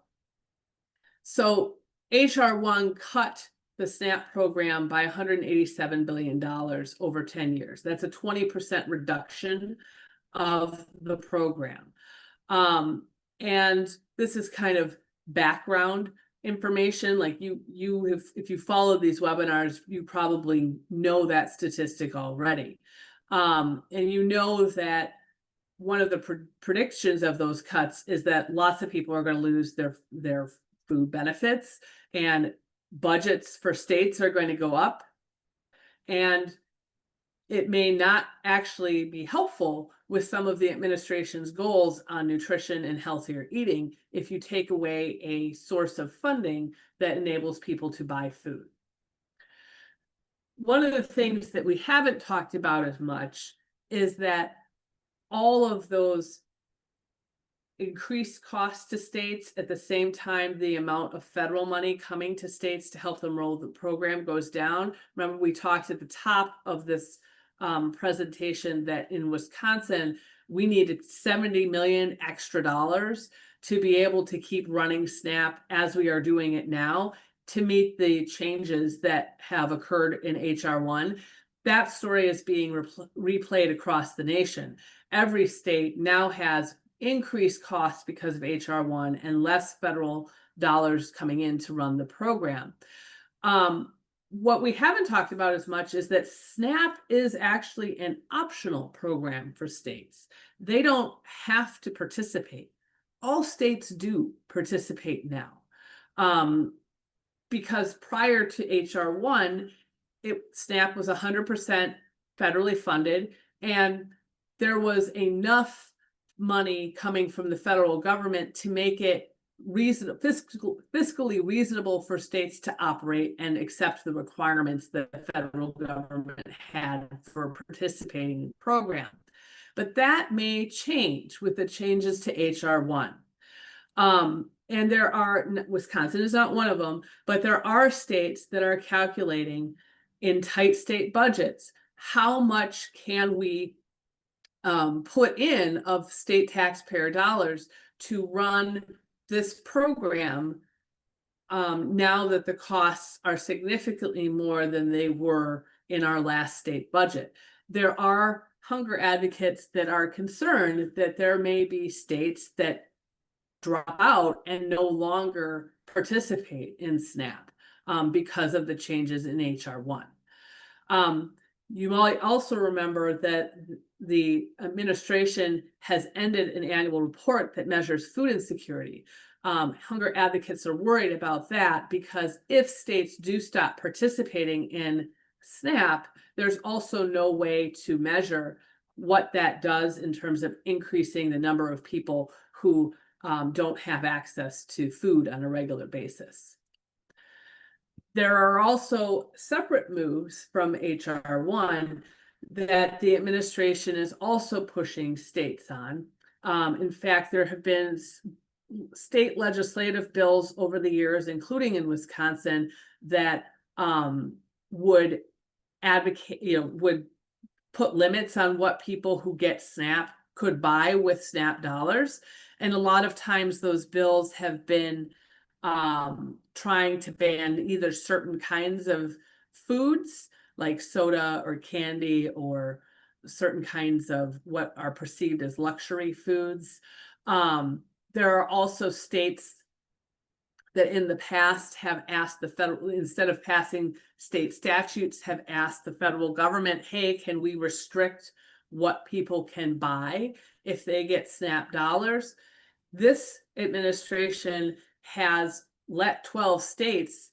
So HR 1 cut the SNAP program by $187 billion over 10 years. That's a 20% reduction of the program. And this is kind of background information. Like if you follow these webinars, you probably know that statistic already. And you know that one of the predictions of those cuts is that lots of people are going to lose their food benefits, and budgets for states are going to go up, and it may not actually be helpful with some of the administration's goals on nutrition and healthier eating if you take away a source of funding that enables people to buy food. One of the things that we haven't talked about as much is that all of those increased costs to states at the same time the amount of federal money coming to states to help them roll the program goes down. Remember, we talked at the top of this presentation that in Wisconsin, we needed $70 million extra dollars to be able to keep running SNAP as we are doing it now to meet the changes that have occurred in HR 1. That story is being replayed across the nation. Every state now has increased costs because of HR 1 and less federal dollars coming in to run the program. What we haven't talked about as much is that SNAP is actually an optional program for states. They don't have to participate. All states do participate now. Because prior to HR 1, SNAP was 100% federally funded, and there was enough money coming from the federal government to make it fiscally reasonable for states to operate and accept the requirements that the federal government had for participating in the program. But that may change with the changes to HR 1. And there are, Wisconsin is not one of them, but there are states that are calculating in tight state budgets, how much can we put in of state taxpayer dollars to run this program now that the costs are significantly more than they were in our last state budget. There are hunger advocates that are concerned that there may be states that drop out and no longer participate in SNAP because of the changes in HR 1. You might also remember that the administration has ended an annual report that measures food insecurity. Hunger advocates are worried about that because if states do stop participating in SNAP, there's also no way to measure what that does in terms of increasing the number of people who don't have access to food on a regular basis. There are also separate moves from HR 1 that the administration is also pushing states on. In fact, there have been state legislative bills over the years, including in Wisconsin, that would advocate, would put limits on what people who get SNAP could buy with SNAP dollars. And a lot of times those bills have been trying to ban either certain kinds of foods like soda or candy, or certain kinds of what are perceived as luxury foods. There are also states that in the past have asked the federal, instead of passing state statutes, have asked the federal government, hey, can we restrict what people can buy if they get SNAP dollars? This administration has let 12 states,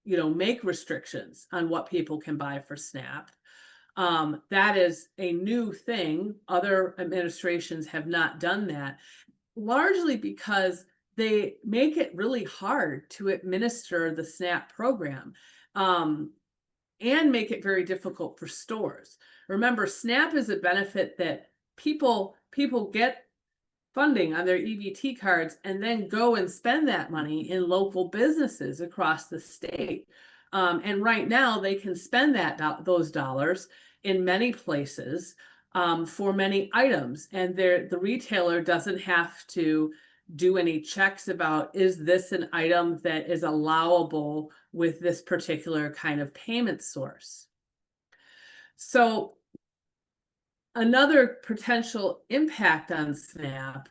make restrictions on what people can buy for SNAP. That is a new thing. Other administrations have not done that, largely because they make it really hard to administer the SNAP program, and make it very difficult for stores. Remember, SNAP is a benefit that people get funding on their EBT cards and then go and spend that money in local businesses across the state. And right now they can spend those dollars in many places for many items, and the retailer doesn't have to do any checks about, is this an item that is allowable with this particular kind of payment source? So another potential impact on SNAP,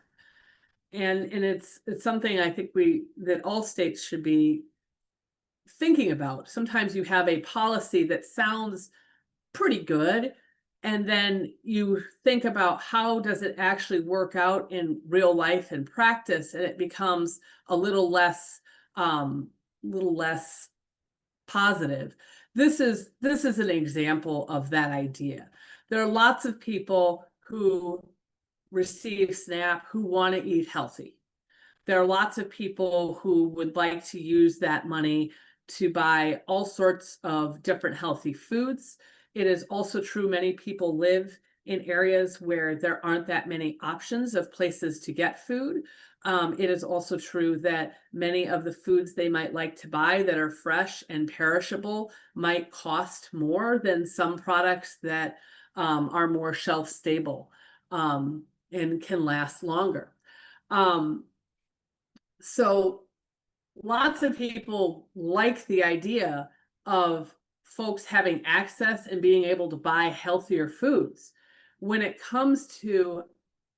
and it's something I think that all states should be thinking about. Sometimes you have a policy that sounds pretty good, and then you think about how does it actually work out in real life and practice, and it becomes a little less positive. This is an example of that idea. There are lots of people who receive SNAP who want to eat healthy. There are lots of people who would like to use that money to buy all sorts of different healthy foods. It is also true many people live in areas where there aren't that many options of places to get food. It is also true that many of the foods they might like to buy that are fresh and perishable might cost more than some products that are more shelf stable and can last longer. So lots of people like the idea of folks having access and being able to buy healthier foods. When it comes to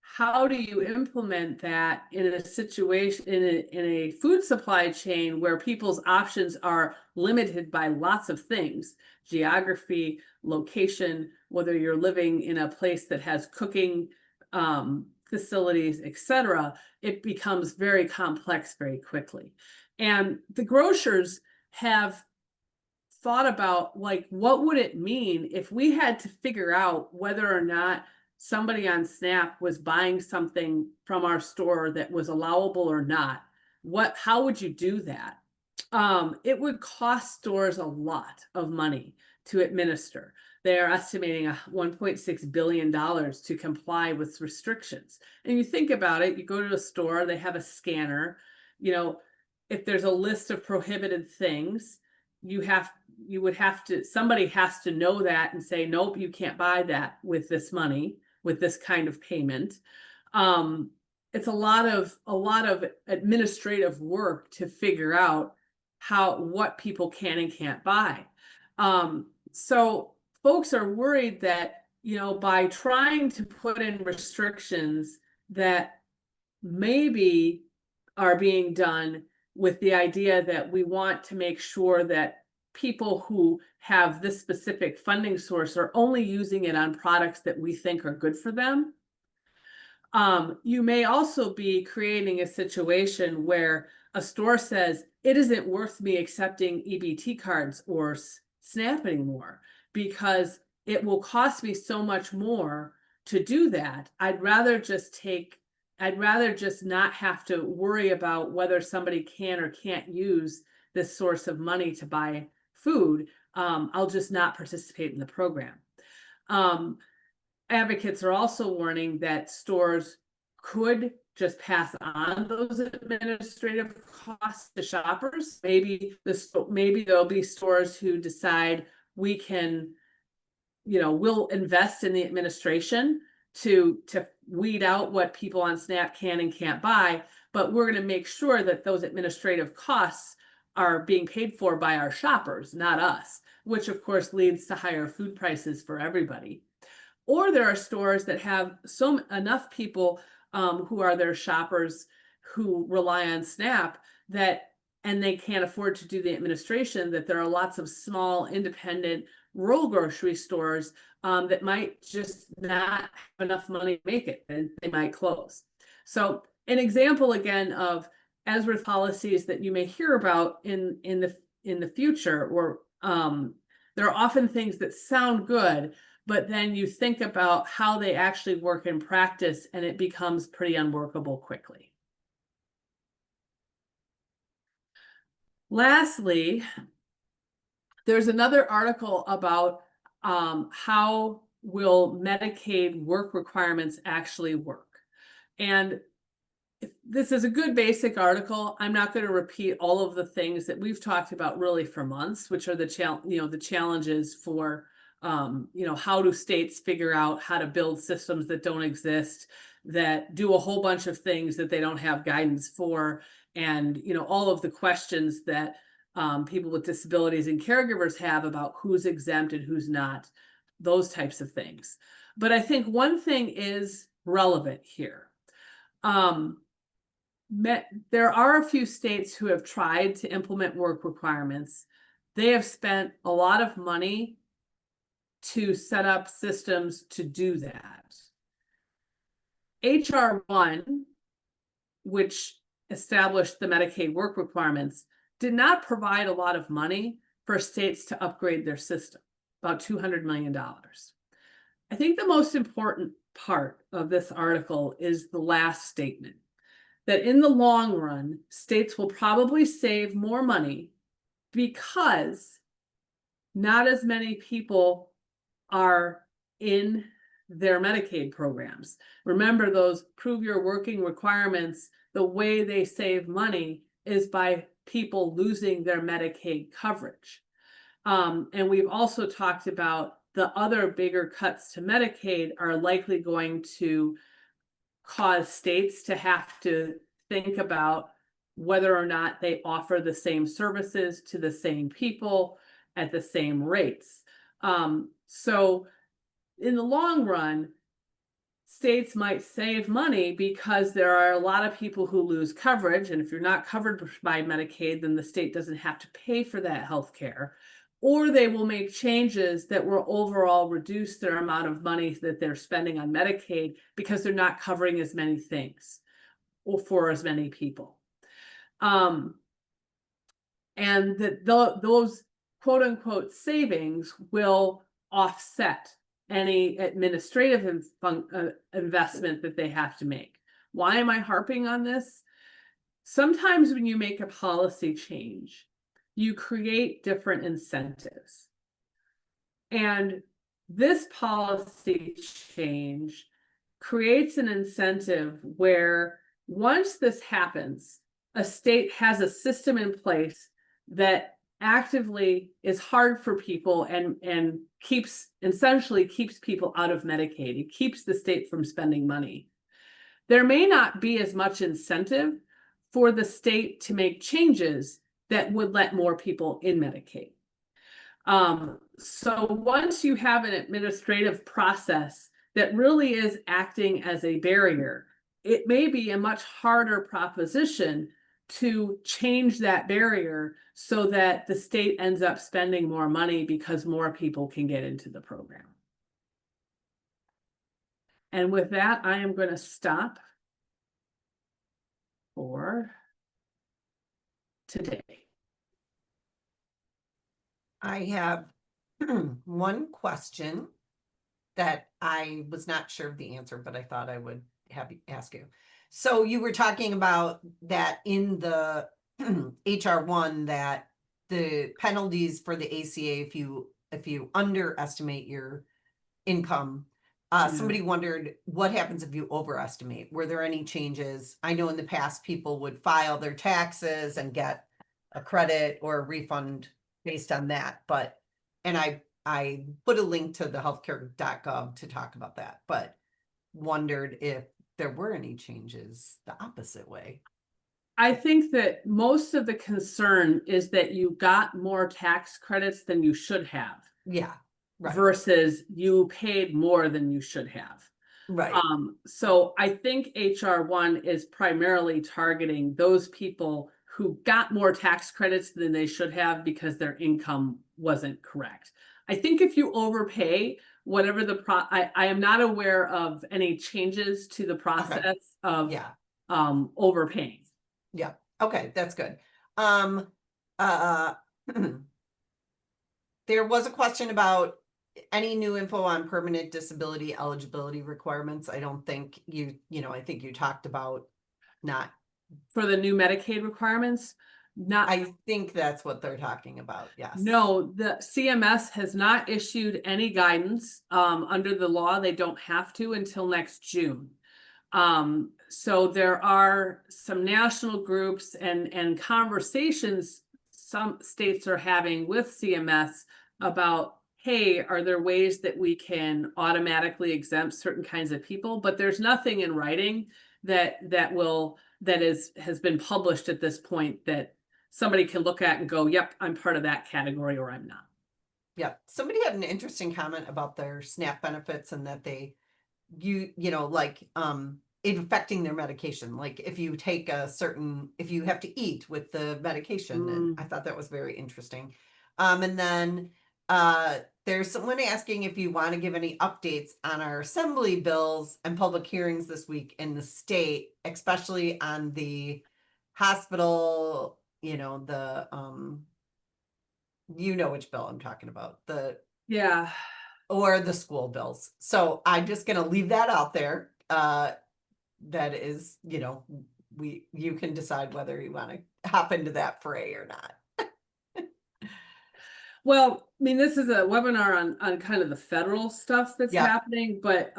how do you implement that in a situation, in a food supply chain where people's options are limited by lots of things, geography, location, whether you're living in a place that has cooking facilities, etc., it becomes very complex very quickly. And the grocers have thought about, like, what would it mean if we had to figure out whether or not somebody on SNAP was buying something from our store that was allowable or not? How would you do that? It would cost stores a lot of money to administer. They are estimating $1.6 billion to comply with restrictions. And you think about it, you go to a store, they have a scanner. If there's a list of prohibited things, somebody has to know that and say, nope, you can't buy that with this money, with this kind of payment. It's a lot of administrative work to figure out what people can and can't buy. So folks are worried that, by trying to put in restrictions that maybe are being done with the idea that we want to make sure that people who have this specific funding source are only using it on products that we think are good for them. You may also be creating a situation where a store says, it isn't worth me accepting EBT cards or SNAP anymore because it will cost me so much more to do that. I'd rather just not have to worry about whether somebody can or can't use this source of money to buy food, I'll just not participate in the program. Advocates are also warning that stores could just pass on those administrative costs to shoppers. Maybe there'll be stores who decide we can, we'll invest in the administration to weed out what people on SNAP can and can't buy, but we're going to make sure that those administrative costs are being paid for by our shoppers, not us, which of course leads to higher food prices for everybody. Or there are stores that have enough people who are their shoppers who rely on SNAP and they can't afford to do the administration, that there are lots of small independent rural grocery stores that might just not have enough money to make it, and they might close. So an example again of, as with policies that you may hear about in the future, or there are often things that sound good, but then you think about how they actually work in practice and it becomes pretty unworkable quickly. Lastly, there's another article about how will Medicaid work requirements actually work. And this is a good basic article. I'm not going to repeat all of the things that we've talked about really for months, which are the challenges for how do states figure out how to build systems that don't exist, that do a whole bunch of things that they don't have guidance for, and all of the questions that people with disabilities and caregivers have about who's exempt and who's not, those types of things. But I think one thing is relevant here. There are a few states who have tried to implement work requirements. They have spent a lot of money to set up systems to do that. HR 1, which established the Medicaid work requirements, did not provide a lot of money for states to upgrade their system, about $200 million. I think the most important part of this article is the last statement, that in the long run, states will probably save more money because not as many people are in their Medicaid programs. Remember, those prove your working requirements, the way they save money is by people losing their Medicaid coverage. And we've also talked about the other bigger cuts to Medicaid are likely going to cause states to have to think about whether or not they offer the same services to the same people at the same rates. So in the long run, states might save money because there are a lot of people who lose coverage. And if you're not covered by Medicaid, then the state doesn't have to pay for that health care. Or they will make changes that will overall reduce their amount of money that they're spending on Medicaid because they're not covering as many things or for as many people. And that those quote unquote savings will offset any administrative investment that they have to make. Why am I harping on this? Sometimes when you make a policy change, you create different incentives. And this policy change creates an incentive where once this happens, a state has a system in place that actively is hard for people and essentially keeps people out of Medicaid. It keeps the state from spending money. There may not be as much incentive for the state to make changes that would let more people in Medicaid. So once you have an administrative process that really is acting as a barrier, it may be a much harder proposition to change that barrier so that the state ends up spending more money because more people can get into the program. And with that, I am going to stop for today. I have one question that I was not sure of the answer, but I thought I would have you ask you. So you were talking about that in the HR1 that the penalties for the ACA, if you underestimate your income, Yeah. somebody wondered what happens if you overestimate. Were there any changes? I know in the past people would file their taxes and get a credit or a refund based on that, but and I put a link to the healthcare.gov to talk about that, but wondered if there were any changes the opposite way. I think that most of the concern is that you got more tax credits than you should have Yeah, right, versus you paid more than you should have. right. So I think HR1 is primarily targeting those people who got more tax credits than they should have because their income wasn't correct. I think if you overpay, whatever I am not aware of any changes to the process of Yeah, overpaying. yeah. Okay, that's good. Um, uh, there was a question about any new info on permanent disability eligibility requirements. I don't think I think you talked about not, For the new Medicaid requirements, not, I think that's what they're talking about. Yes. no, the CMS has not issued any guidance. Under the law, they don't have to until next June. So there are some national groups and conversations some states are having with CMS about, hey, are there ways that we can automatically exempt certain kinds of people? But there's nothing in writing has been published at this point that somebody can look at and go, yep, I'm part of that category or I'm not. Yeah. Somebody had an interesting comment about their SNAP benefits and that like it affecting their medication. Like if you take if you have to eat with the medication, and I thought that was very interesting. And then there's someone asking if you want to give any updates on our assembly bills and public hearings this week in the state, especially on the hospital, you know which bill I'm talking about, Yeah. or the school bills. So I'm just going to leave that out there. That is, you can decide whether you want to hop into that fray or not. Well, I mean, this is a webinar on kind of the federal stuff that's Yeah. happening, but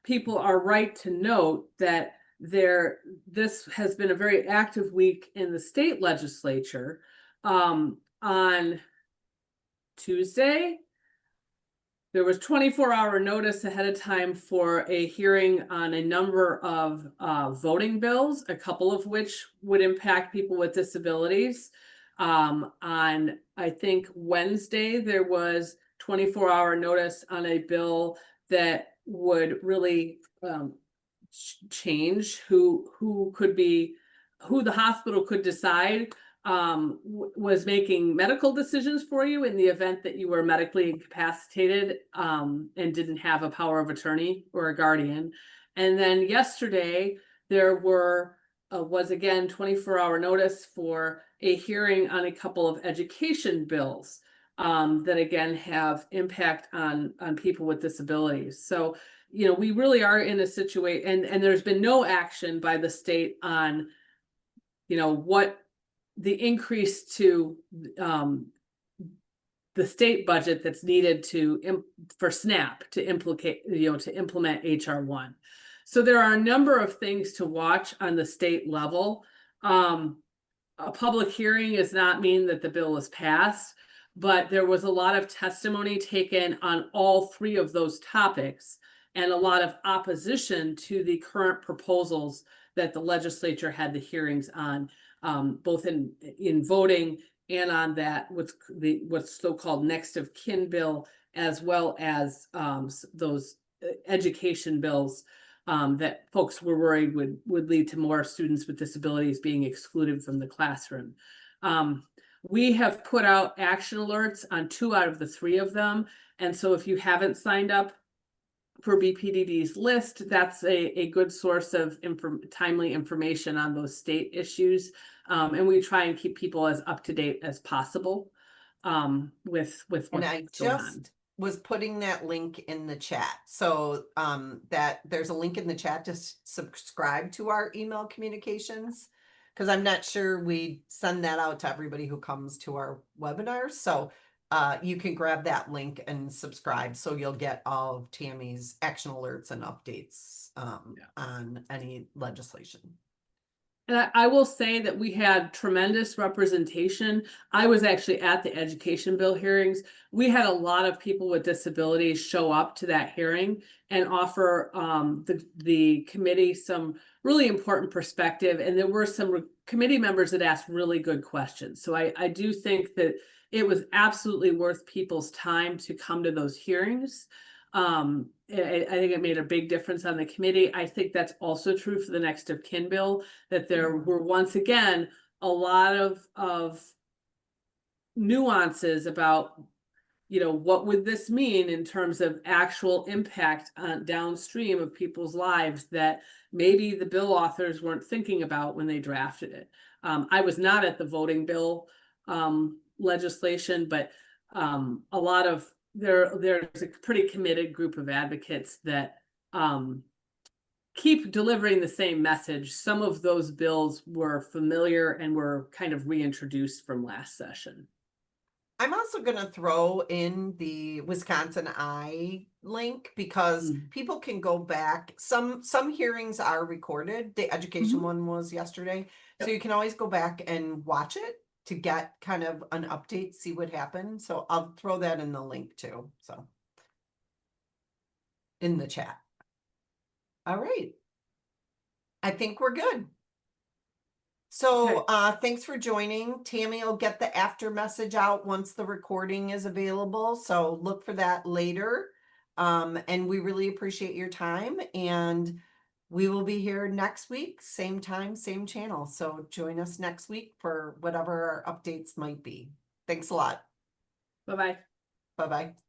people are right to note that this has been a very active week in the state legislature. On Tuesday, there was 24-hour notice ahead of time for a hearing on a number of voting bills, a couple of which would impact people with disabilities. On, I think, Wednesday, there was 24-hour notice on a bill that would really change who the hospital could decide was making medical decisions for you in the event that you were medically incapacitated and didn't have a power of attorney or a guardian. And then yesterday there was again 24-hour notice for a hearing on a couple of education bills that again have impact on people with disabilities. So we really are in a situation, and there's been no action by the state on what the increase to the state budget that's needed for SNAP to implement HR1. So there are a number of things to watch on the state level. A public hearing does not mean that the bill is passed, but there was a lot of testimony taken on all three of those topics and a lot of opposition to the current proposals that the legislature had the hearings on, both in voting and on that what's so-called next of kin bill, as well as those education bills that folks were worried would lead to more students with disabilities being excluded from the classroom. We have put out action alerts on 2 out of the 3 of them. And so if you haven't signed up for BPDD's list, that's a good source of timely information on those state issues. And we try and keep people as up to date as possible with what's And I going on. just was putting that link in the chat. So that there's a link in the chat to subscribe to our email communications. because I'm not sure we send that out to everybody who comes to our webinars. So you can grab that link and subscribe, so you'll get all of Tammy's action alerts and updates on any legislation. And I will say that we had tremendous representation. I was actually at the education bill hearings. We had a lot of people with disabilities show up to that hearing and offer the committee some really important perspective. And there were some committee members that asked really good questions. So I do think that it was absolutely worth people's time to come to those hearings. I think it made a big difference on the committee. I think that's also true for the next of kin bill, that there were once again a lot of nuances about, you know, what would this mean in terms of actual impact on downstream of people's lives that maybe the bill authors weren't thinking about when they drafted it. I was not at the voting bill legislation, but a lot of there's a pretty committed group of advocates that keep delivering the same message. Some of those bills were familiar and were kind of reintroduced from last session. I'm also going to throw in the Wisconsin Eye link, because people can go back. Some hearings are recorded. The education one was yesterday. So you can always go back and watch it to get kind of an update, see what happened. So I'll throw that in the link too. So in the chat. All right. I think we're good. So thanks for joining. Tammy will get the after message out once the recording is available. So look for that later. And we really appreciate your time. And we will be here next week, same time, same channel. So join us next week for whatever our updates might be. Thanks a lot. Bye-bye. Bye-bye.